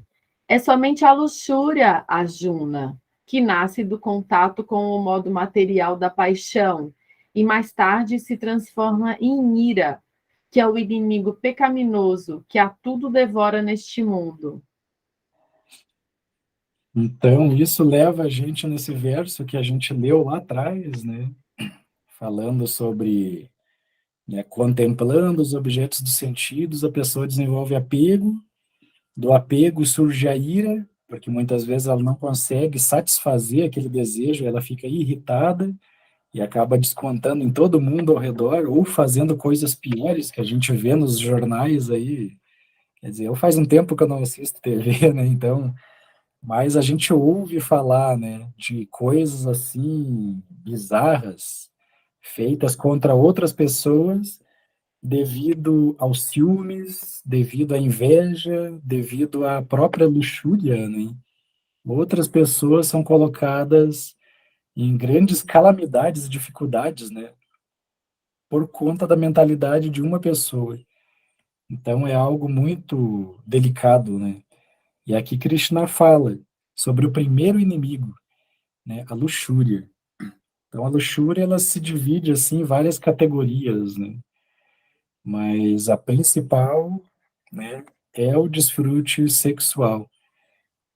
[SPEAKER 4] é somente a luxúria, Arjuna, que nasce do contato com o modo material da paixão e mais tarde se transforma em ira, que é o inimigo pecaminoso que a tudo devora neste mundo.
[SPEAKER 3] Então, isso leva a gente nesse verso que a gente leu lá atrás, né? Falando sobre, né, contemplando os objetos dos sentidos, a pessoa desenvolve apego, do apego surge a ira, porque muitas vezes ela não consegue satisfazer aquele desejo, ela fica irritada e acaba descontando em todo mundo ao redor, ou fazendo coisas piores que a gente vê nos jornais aí. Quer dizer, eu faz um tempo que eu não assisto TV, né? Então, mas a gente ouve falar, né, de coisas assim bizarras feitas contra outras pessoas devido aos ciúmes, devido à inveja, devido à própria luxúria, né? Outras pessoas são colocadas em grandes calamidades e dificuldades, né, por conta da mentalidade de uma pessoa. Então é algo muito delicado, né? E aqui Krishna fala sobre o primeiro inimigo, né, a luxúria. Então a luxúria ela se divide assim em várias categorias, né? Mas a principal, né, é o desfrute sexual.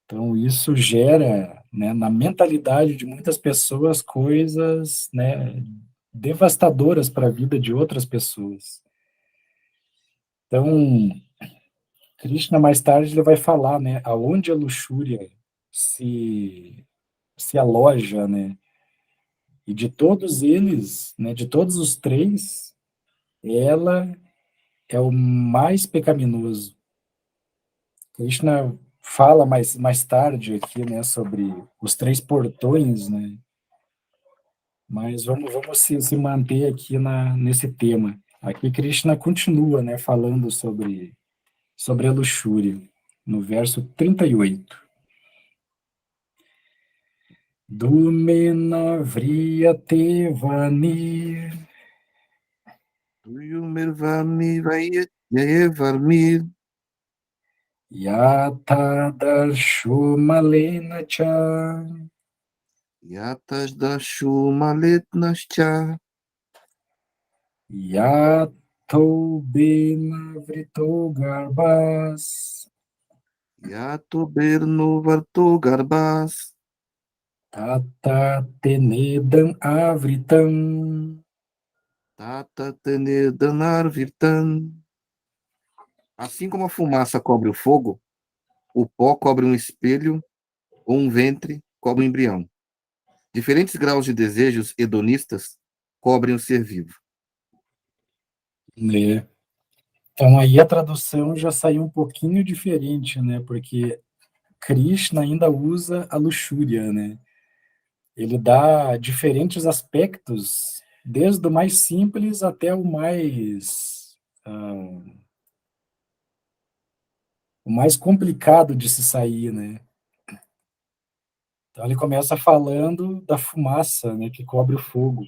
[SPEAKER 3] Então isso gera, né, na mentalidade de muitas pessoas coisas, né, devastadoras para a vida de outras pessoas. Então, Krishna mais tarde ele vai falar, né, aonde a luxúria se se aloja, né? E de todos eles, né, de todos os três, ela é o mais pecaminoso. Krishna fala mais tarde aqui, né, sobre os três portões, né? Mas vamos se manter aqui nesse tema. Aqui Krishna continua, né, falando sobre a luxúria, no verso 38. Dumena vriyate vanir
[SPEAKER 1] Tuyumirvami Vayevarmir
[SPEAKER 3] yata darsho malena cha
[SPEAKER 1] Yatas Dashu Maletnascha
[SPEAKER 3] yato bena vrito garbas
[SPEAKER 1] Yato Berno Varto Garbas
[SPEAKER 3] tata tenedam avritam
[SPEAKER 1] Tata Tenedanar Virtan. Assim como a fumaça cobre o fogo, o pó cobre um espelho ou um ventre cobre um embrião. Diferentes graus de desejos hedonistas cobrem o ser vivo.
[SPEAKER 3] né? Então aí a tradução já saiu um pouquinho diferente, né? Porque Krishna ainda usa a luxúria, né? Ele dá diferentes aspectos, desde o mais simples até o mais complicado de se sair, né? Então ele começa falando da fumaça, né, que cobre o fogo.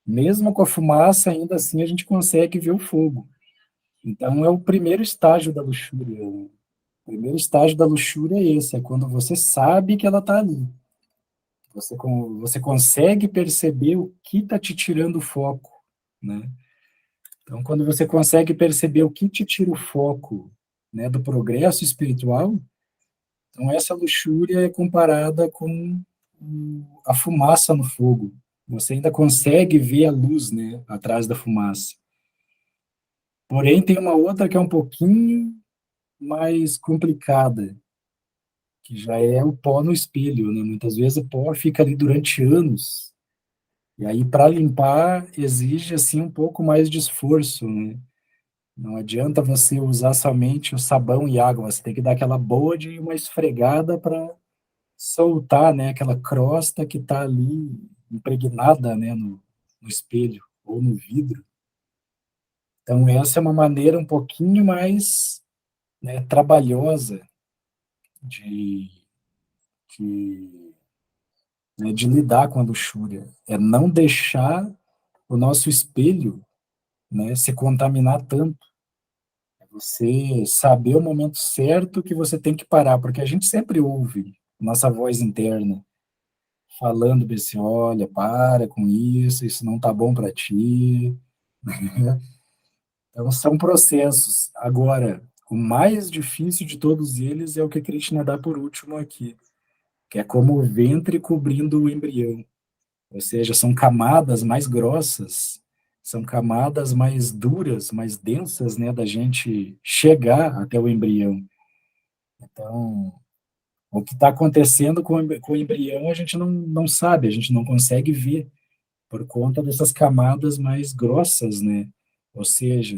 [SPEAKER 3] Mesmo com a fumaça, ainda assim a gente consegue ver o fogo. Então é o primeiro estágio da luxúria. Né? O primeiro estágio da luxúria é esse, é quando você sabe que ela está ali. Você consegue perceber o que está te tirando o foco, né? Então, quando você consegue perceber o que te tira o foco, né, do progresso espiritual, então essa luxúria é comparada com a fumaça no fogo. Você ainda consegue ver a luz, né, atrás da fumaça. Porém, tem uma outra que é um pouquinho mais complicada, que já é o pó no espelho, né? Muitas vezes o pó fica ali durante anos. E aí, para limpar, exige assim um pouco mais de esforço, né? Não adianta você usar somente o sabão e água, você tem que dar aquela boa de uma esfregada para soltar, né, aquela crosta que está ali impregnada, né, no espelho ou no vidro. Então essa é uma maneira um pouquinho mais, né, trabalhosa de, de, né, de lidar com a luxúria. É não deixar o nosso espelho, né, se contaminar tanto. Você saber o momento certo que você tem que parar, porque a gente sempre ouve nossa voz interna falando para assim, olha, para com isso não tá bom para ti. Então são processos. Agora, o mais difícil de todos eles é o que Krishna dá por último aqui, que é como o ventre cobrindo o embrião. Ou seja, são camadas mais grossas, são camadas mais duras, mais densas, né, da gente chegar até o embrião. Então, o que está acontecendo com o embrião a gente não sabe, a gente não consegue ver por conta dessas camadas mais grossas, né? Ou seja,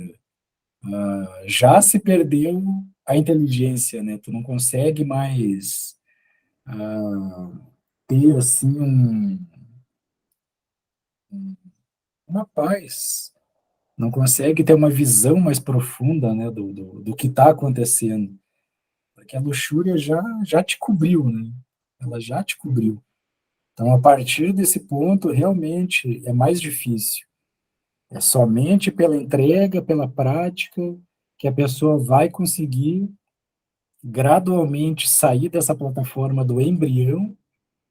[SPEAKER 3] já se perdeu a inteligência, né? Tu não consegue mais ter, assim, uma paz, não consegue ter uma visão mais profunda, né, do que está acontecendo, porque a luxúria já te cobriu, né? Ela já te cobriu. Então, a partir desse ponto, realmente é mais difícil. É somente pela entrega, pela prática, que a pessoa vai conseguir gradualmente sair dessa plataforma do embrião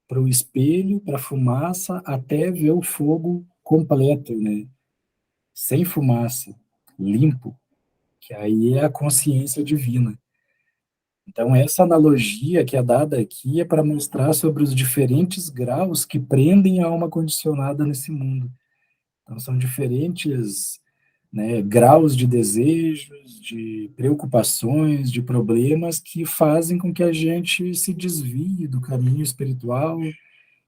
[SPEAKER 3] para o espelho, para a fumaça, até ver o fogo completo, né? Sem fumaça, limpo, que aí é a consciência divina. Então, essa analogia que é dada aqui é para mostrar sobre os diferentes graus que prendem a alma condicionada nesse mundo. Então, são diferentes, né, graus de desejos, de preocupações, de problemas que fazem com que a gente se desvie do caminho espiritual,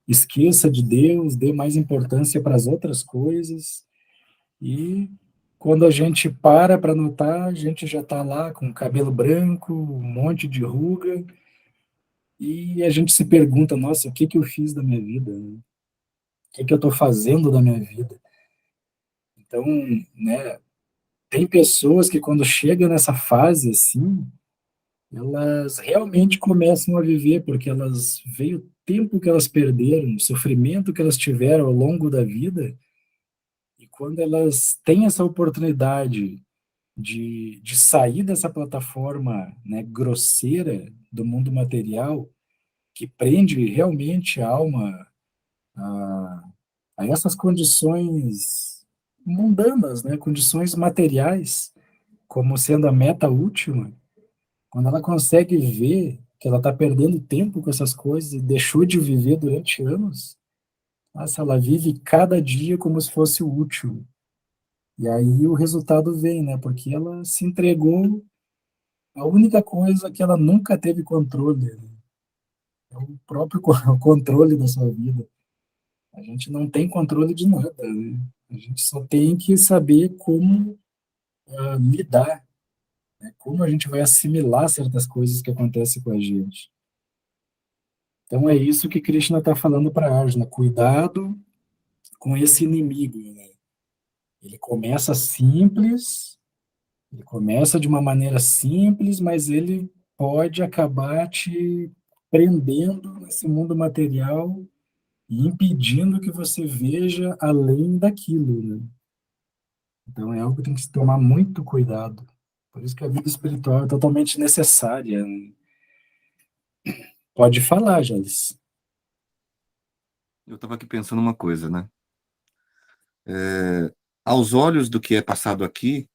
[SPEAKER 3] esqueça de Deus, dê mais importância para as outras coisas. E quando a gente para notar, a gente já está lá com cabelo branco, um monte de ruga, e a gente se pergunta, nossa, o que que eu fiz da minha vida? O que que eu estou fazendo da minha vida? Então, né, tem pessoas que quando chegam nessa fase assim, elas realmente começam a viver, porque elas veio o tempo que elas perderam, o sofrimento que elas tiveram ao longo da vida, e quando elas têm essa oportunidade de sair dessa plataforma, né, grosseira do mundo material, que prende realmente a alma a essas condições mundanas, né, condições materiais, como sendo a meta última, quando ela consegue ver que ela está perdendo tempo com essas coisas e deixou de viver durante anos, nossa, ela vive cada dia como se fosse o último. E aí o resultado vem, né? Porque ela se entregou a única coisa que ela nunca teve controle, né? É o próprio controle da sua vida. A gente não tem controle de nada, né? A gente só tem que saber como lidar, né? Como a gente vai assimilar certas coisas que acontecem com a gente. Então é isso que Krishna está falando para Arjuna. Cuidado com esse inimigo, né? Ele começa simples, ele começa de uma maneira simples, mas ele pode acabar te prendendo nesse mundo material e impedindo que você veja além daquilo, né? Então é algo que tem que se tomar muito cuidado. Por isso que a vida espiritual é totalmente necessária, né? Pode falar, Jales.
[SPEAKER 1] Eu estava aqui pensando uma coisa, né? Aos olhos do que é passado aqui,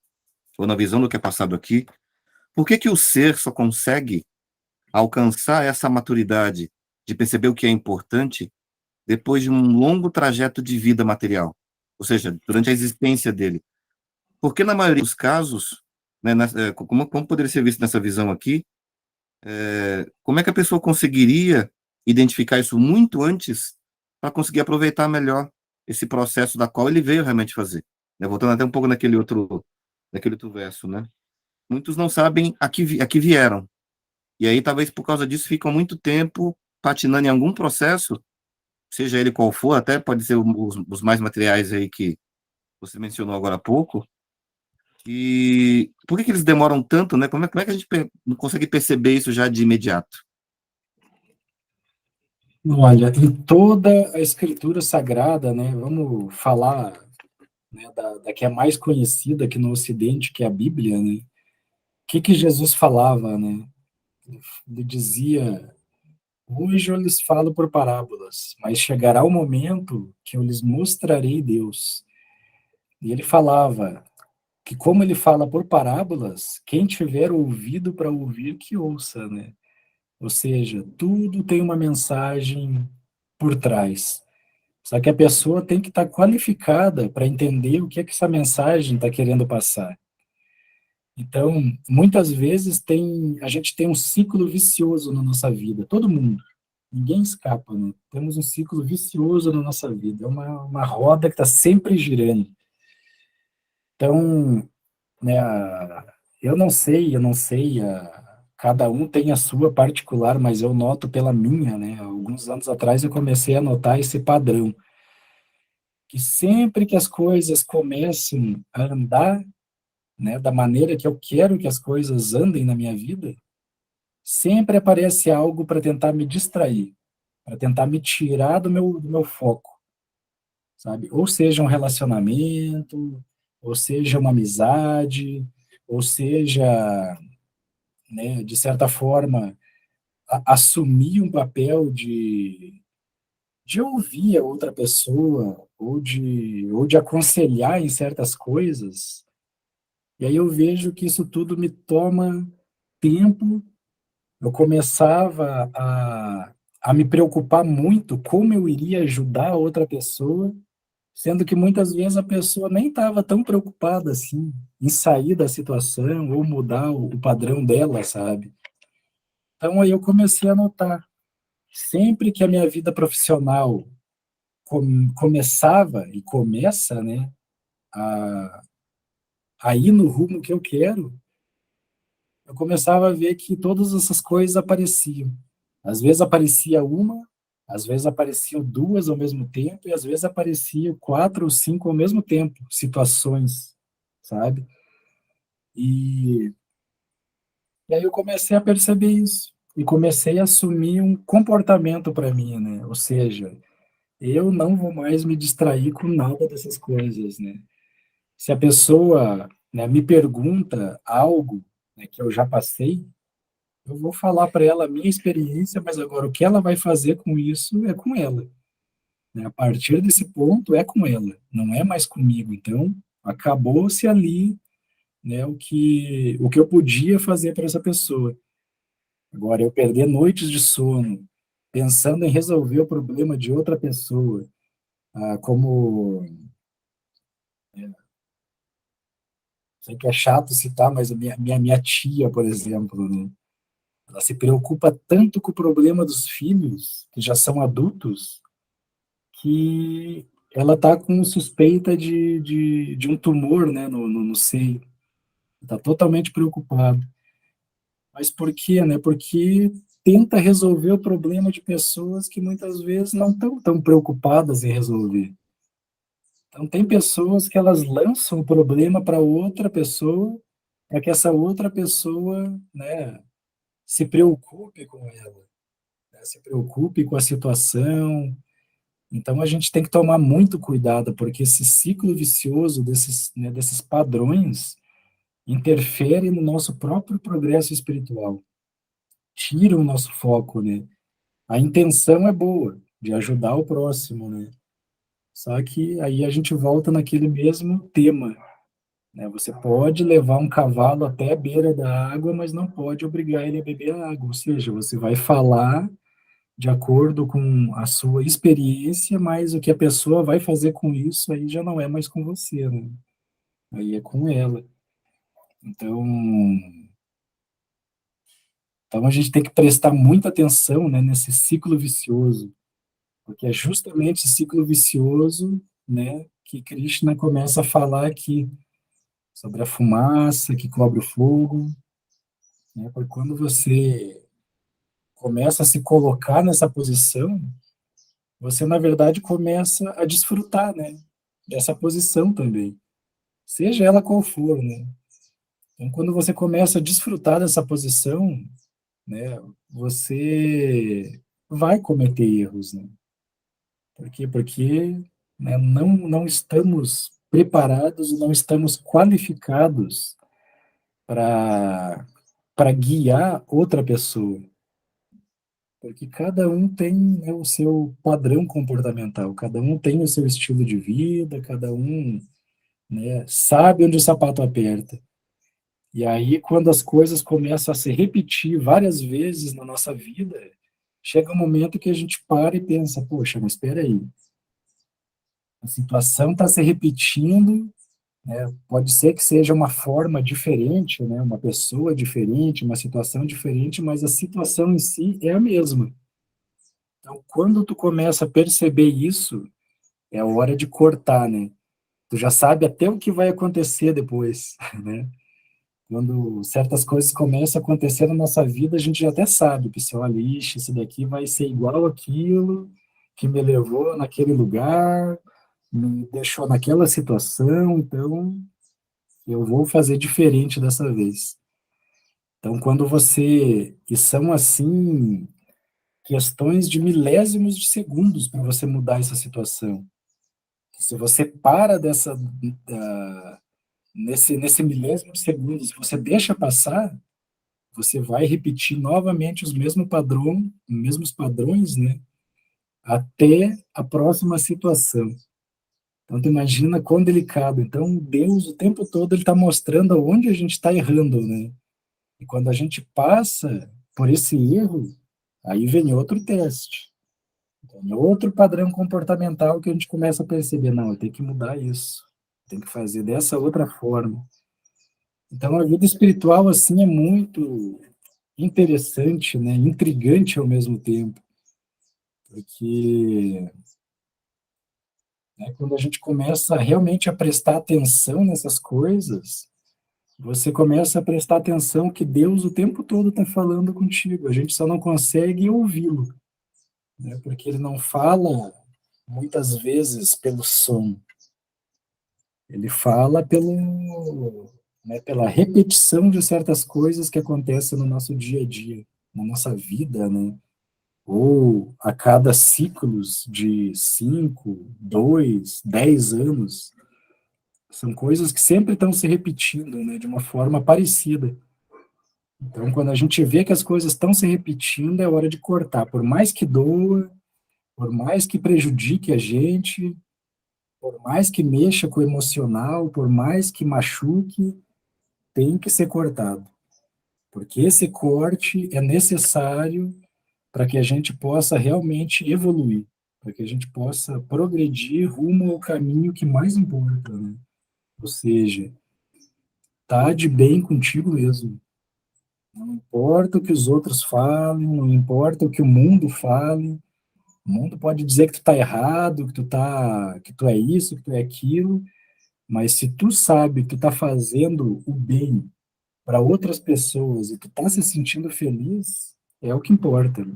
[SPEAKER 1] ou na visão do que é passado aqui, por que que o ser só consegue alcançar essa maturidade de perceber o que é importante depois de um longo trajeto de vida material? Ou seja, durante a existência dele. Porque na maioria dos casos, né, como poderia ser visto nessa visão aqui, como é que a pessoa conseguiria identificar isso muito antes para conseguir aproveitar melhor esse processo da qual ele veio realmente fazer? Né? Voltando até um pouco naquele outro verso, né? Muitos não sabem a que vieram. E aí, talvez por causa disso, ficam muito tempo patinando em algum processo, seja ele qual for, até pode ser os mais materiais aí que você mencionou agora há pouco. E por que que eles demoram tanto, né? Como é que a gente não consegue perceber isso já de imediato?
[SPEAKER 3] Olha, em toda a escritura sagrada, né, vamos falar, né, da que é mais conhecida aqui no Ocidente, que é a Bíblia, né? O que que Jesus falava, né? Ele dizia: hoje eu lhes falo por parábolas, mas chegará o momento que eu lhes mostrarei Deus. E ele falava que, como ele fala por parábolas, quem tiver ouvido para ouvir, que ouça, né? Ou seja, tudo tem uma mensagem por trás. Só que a pessoa tem que estar qualificada para entender o que é que essa mensagem está querendo passar. Então, muitas vezes a gente tem um ciclo vicioso na nossa vida, todo mundo. Ninguém escapa, né? Temos um ciclo vicioso na nossa vida, é uma roda que está sempre girando. Então, né, eu não sei cada um tem a sua particular, mas eu noto pela minha, né? Alguns anos atrás eu comecei a notar esse padrão, que sempre que as coisas começam a andar, né, da maneira que eu quero que as coisas andem na minha vida, sempre aparece algo para tentar me distrair, para tentar me tirar do meu foco, sabe? Ou seja, um relacionamento, ou seja, uma amizade, ou seja, né, de certa forma, assumir um papel de ouvir a outra pessoa, ou de aconselhar em certas coisas. E aí eu vejo que isso tudo me toma tempo. Eu começava a me preocupar muito como eu iria ajudar a outra pessoa, sendo que muitas vezes a pessoa nem estava tão preocupada assim em sair da situação ou mudar o padrão dela, sabe? Então aí eu comecei a notar, sempre que a minha vida profissional começava e começa, né, a, a ir no rumo que eu quero, eu começava a ver que todas essas coisas apareciam. Às vezes aparecia uma, às vezes apareciam duas ao mesmo tempo, e às vezes apareciam quatro ou cinco ao mesmo tempo, situações, sabe? E, e aí eu comecei a perceber isso, e comecei a assumir um comportamento para mim, né? Ou seja, eu não vou mais me distrair com nada dessas coisas, né? Se a pessoa, né, me pergunta algo, né, que eu já passei, eu vou falar para ela a minha experiência, mas agora o que ela vai fazer com isso é com ela, né? A partir desse ponto é com ela, não é mais comigo. Então, acabou-se ali, né, o que eu podia fazer para essa pessoa. Agora, eu perder noites de sono pensando em resolver o problema de outra pessoa, como, sei que é chato citar, mas a minha tia, por exemplo, né? Ela se preocupa tanto com o problema dos filhos, que já são adultos, que ela está com suspeita de um tumor, né, no seio. Está totalmente preocupada. Mas por quê, né? Porque tenta resolver o problema de pessoas que muitas vezes não estão tão preocupadas em resolver. Então, tem pessoas que elas lançam o problema para outra pessoa, para que essa outra pessoa, né, se preocupe com ela, né, se preocupe com a situação. Então, a gente tem que tomar muito cuidado, porque esse ciclo vicioso desses, né, desses padrões interfere no nosso próprio progresso espiritual, tira o nosso foco, né? A intenção é boa, de ajudar o próximo, né? Só que aí a gente volta naquele mesmo tema, né? Você pode levar um cavalo até a beira da água, mas não pode obrigar ele a beber a água. Ou seja, você vai falar de acordo com a sua experiência, mas o que a pessoa vai fazer com isso aí já não é mais com você, né? Aí é com ela. Então, então a gente tem que prestar muita atenção, né, nesse ciclo vicioso, porque é justamente esse ciclo vicioso, né, que Krishna começa a falar aqui sobre a fumaça que cobre o fogo, né? Porque quando você começa a se colocar nessa posição, você na verdade começa a desfrutar, né, dessa posição também, seja ela qual for, né? Então, quando você começa a desfrutar dessa posição, né, você vai cometer erros, né? Por quê? Porque, né, não estamos preparados, não estamos qualificados para guiar outra pessoa, porque cada um tem, né, o seu padrão comportamental, cada um tem o seu estilo de vida, cada um, né, sabe onde o sapato aperta. E aí, quando as coisas começam a se repetir várias vezes na nossa vida, chega um momento que a gente para e pensa, poxa, mas espera aí, a situação está se repetindo, né? Pode ser que seja uma forma diferente, né? Uma pessoa diferente, uma situação diferente, mas a situação em si é a mesma. Então, quando tu começa a perceber isso, é a hora de cortar, né? Tu já sabe até o que vai acontecer depois, né? Quando certas coisas começam a acontecer na nossa vida, a gente já até sabe que se olha, ixi, isso daqui vai ser igual aquilo que me levou naquele lugar, me deixou naquela situação, então eu vou fazer diferente dessa vez. Então, quando você... E são, assim, questões de milésimos de segundos para você mudar essa situação. Se você para nesse milésimo de segundos, se você deixa passar, você vai repetir novamente mesmos padrões, né? Até a próxima situação. Então, tu imagina quão delicado. Então, Deus, o tempo todo, ele está mostrando aonde a gente está errando, né? E quando a gente passa por esse erro, aí vem outro teste. Vem outro padrão comportamental que a gente começa a perceber, não, eu tenho que mudar isso. Tem que fazer dessa outra forma. Então, a vida espiritual, assim, é muito interessante, né? Intrigante ao mesmo tempo. Porque, né, quando a gente começa realmente a prestar atenção nessas coisas, você começa a prestar atenção que Deus o tempo todo está falando contigo. A gente só não consegue ouvi-lo, né? Porque ele não fala, muitas vezes, pelo som. Ele fala pela repetição de certas coisas que acontecem no nosso dia a dia, na nossa vida, né? Ou a cada ciclos de 5, 2, 10 anos. São coisas que sempre estão se repetindo, né, de uma forma parecida. Então, quando a gente vê que as coisas estão se repetindo, é hora de cortar. Por mais que doa, por mais que prejudique a gente, por mais que mexa com o emocional, por mais que machuque, tem que ser cortado. Porque esse corte é necessário para que a gente possa realmente evoluir, para que a gente possa progredir rumo ao caminho que mais importa, né? Ou seja, tá de bem contigo mesmo. Não importa o que os outros falem, não importa o que o mundo fale. O mundo pode dizer que tu tá errado, que tu é isso, que tu é aquilo, mas se tu sabe que tu tá fazendo o bem para outras pessoas e tu tá se sentindo feliz, é o que importa, né?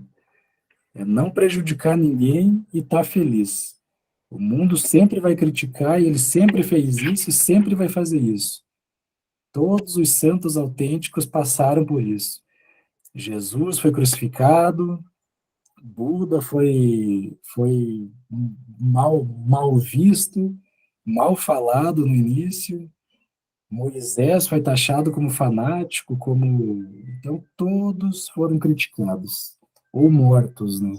[SPEAKER 3] É não prejudicar ninguém e tá feliz. O mundo sempre vai criticar e ele sempre fez isso e sempre vai fazer isso. Todos os santos autênticos passaram por isso. Jesus foi crucificado, Buda foi mal visto, mal falado no início, Moisés foi taxado como fanático, então todos foram criticados ou mortos, né?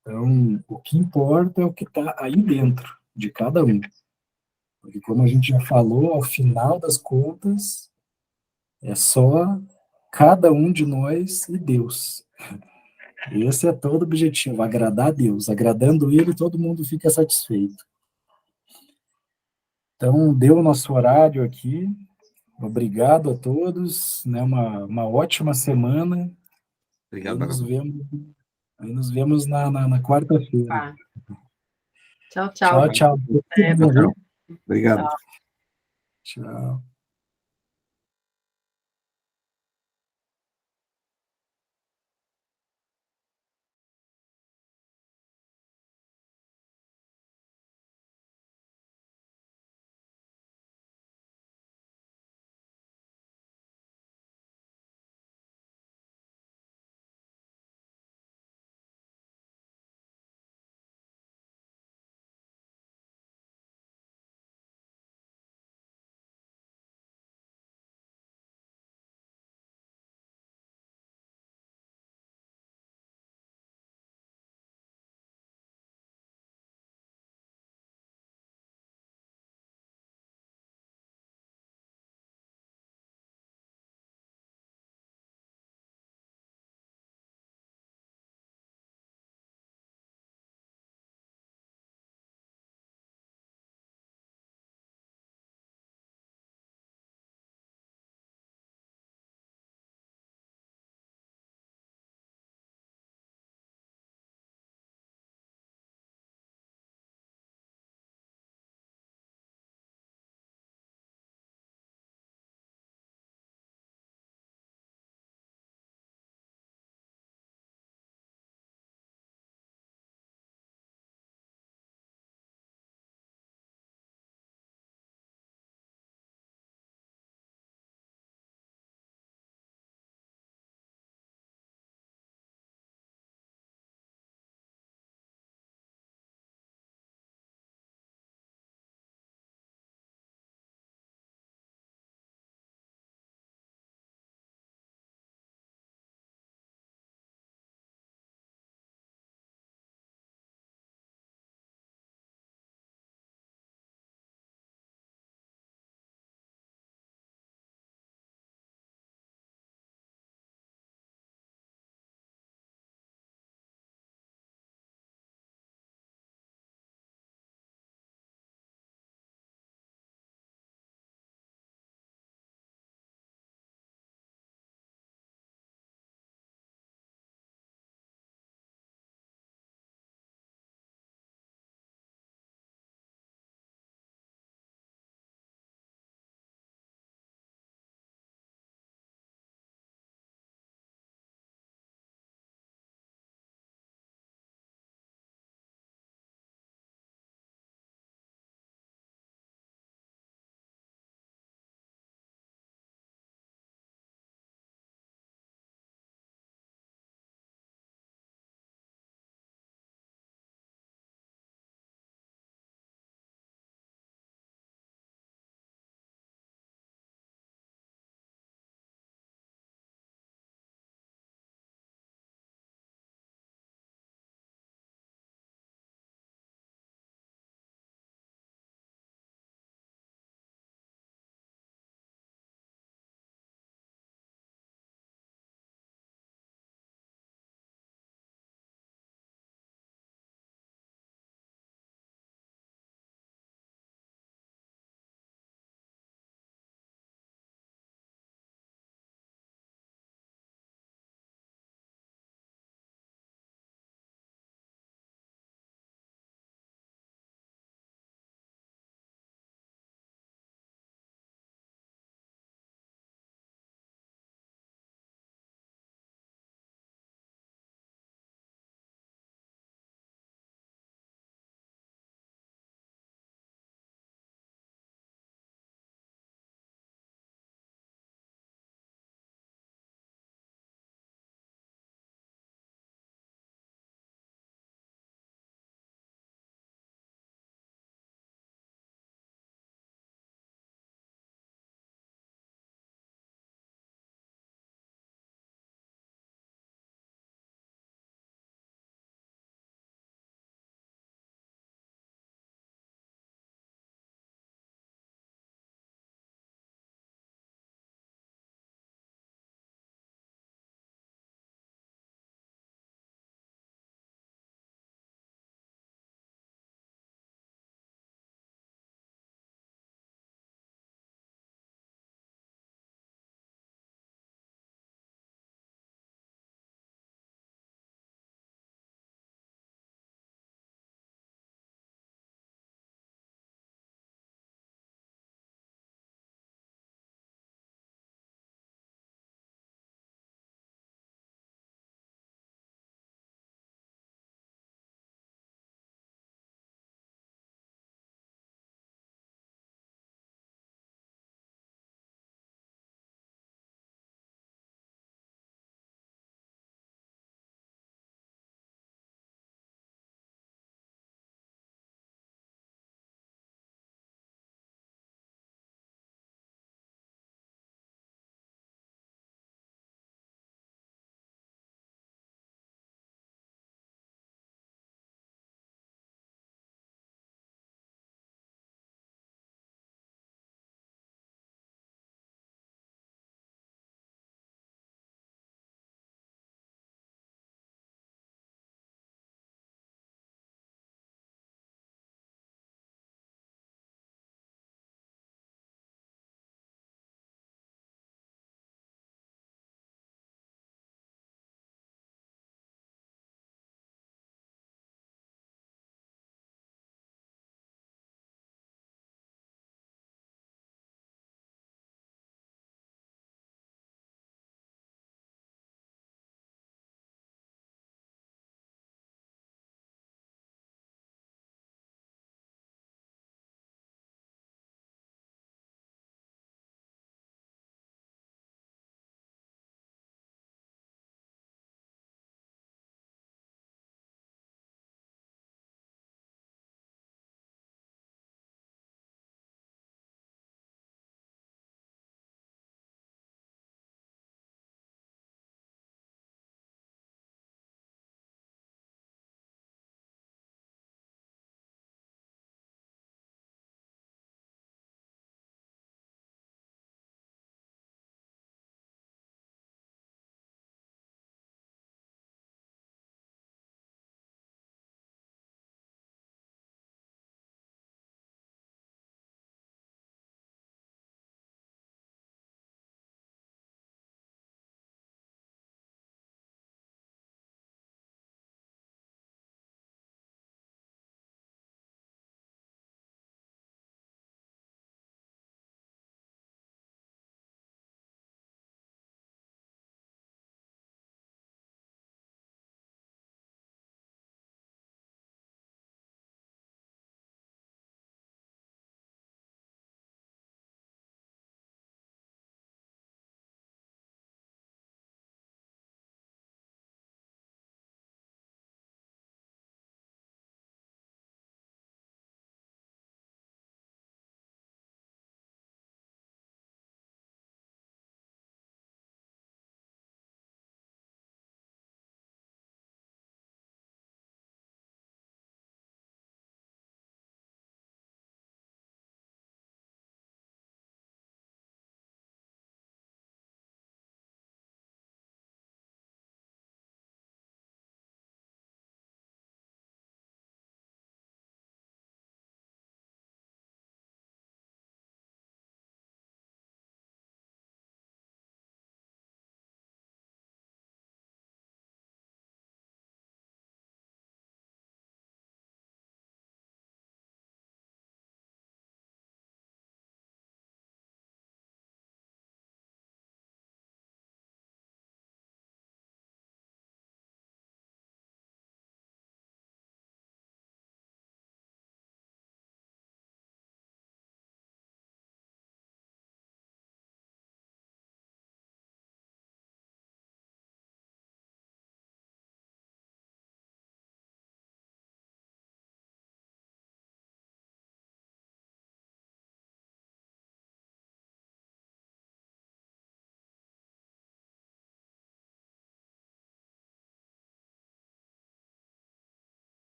[SPEAKER 3] Então, o que importa é o que está aí dentro de cada um. Porque, como a gente já falou, ao final das contas, é só cada um de nós e Deus. Esse é todo o objetivo, agradar a Deus. Agradando Ele, todo mundo fica satisfeito. Então, deu o nosso horário aqui. Obrigado a todos, né? Uma ótima semana.
[SPEAKER 1] Obrigado,
[SPEAKER 3] Aí nos
[SPEAKER 1] Barão.
[SPEAKER 3] vemos, aí nos vemos na quarta-feira.
[SPEAKER 4] Tá. Tchau,
[SPEAKER 3] Tchau,
[SPEAKER 4] tchau.
[SPEAKER 3] tchau.
[SPEAKER 4] É,
[SPEAKER 1] Tchau, tchau. Obrigado.
[SPEAKER 4] tchau.
[SPEAKER 3] Tchau.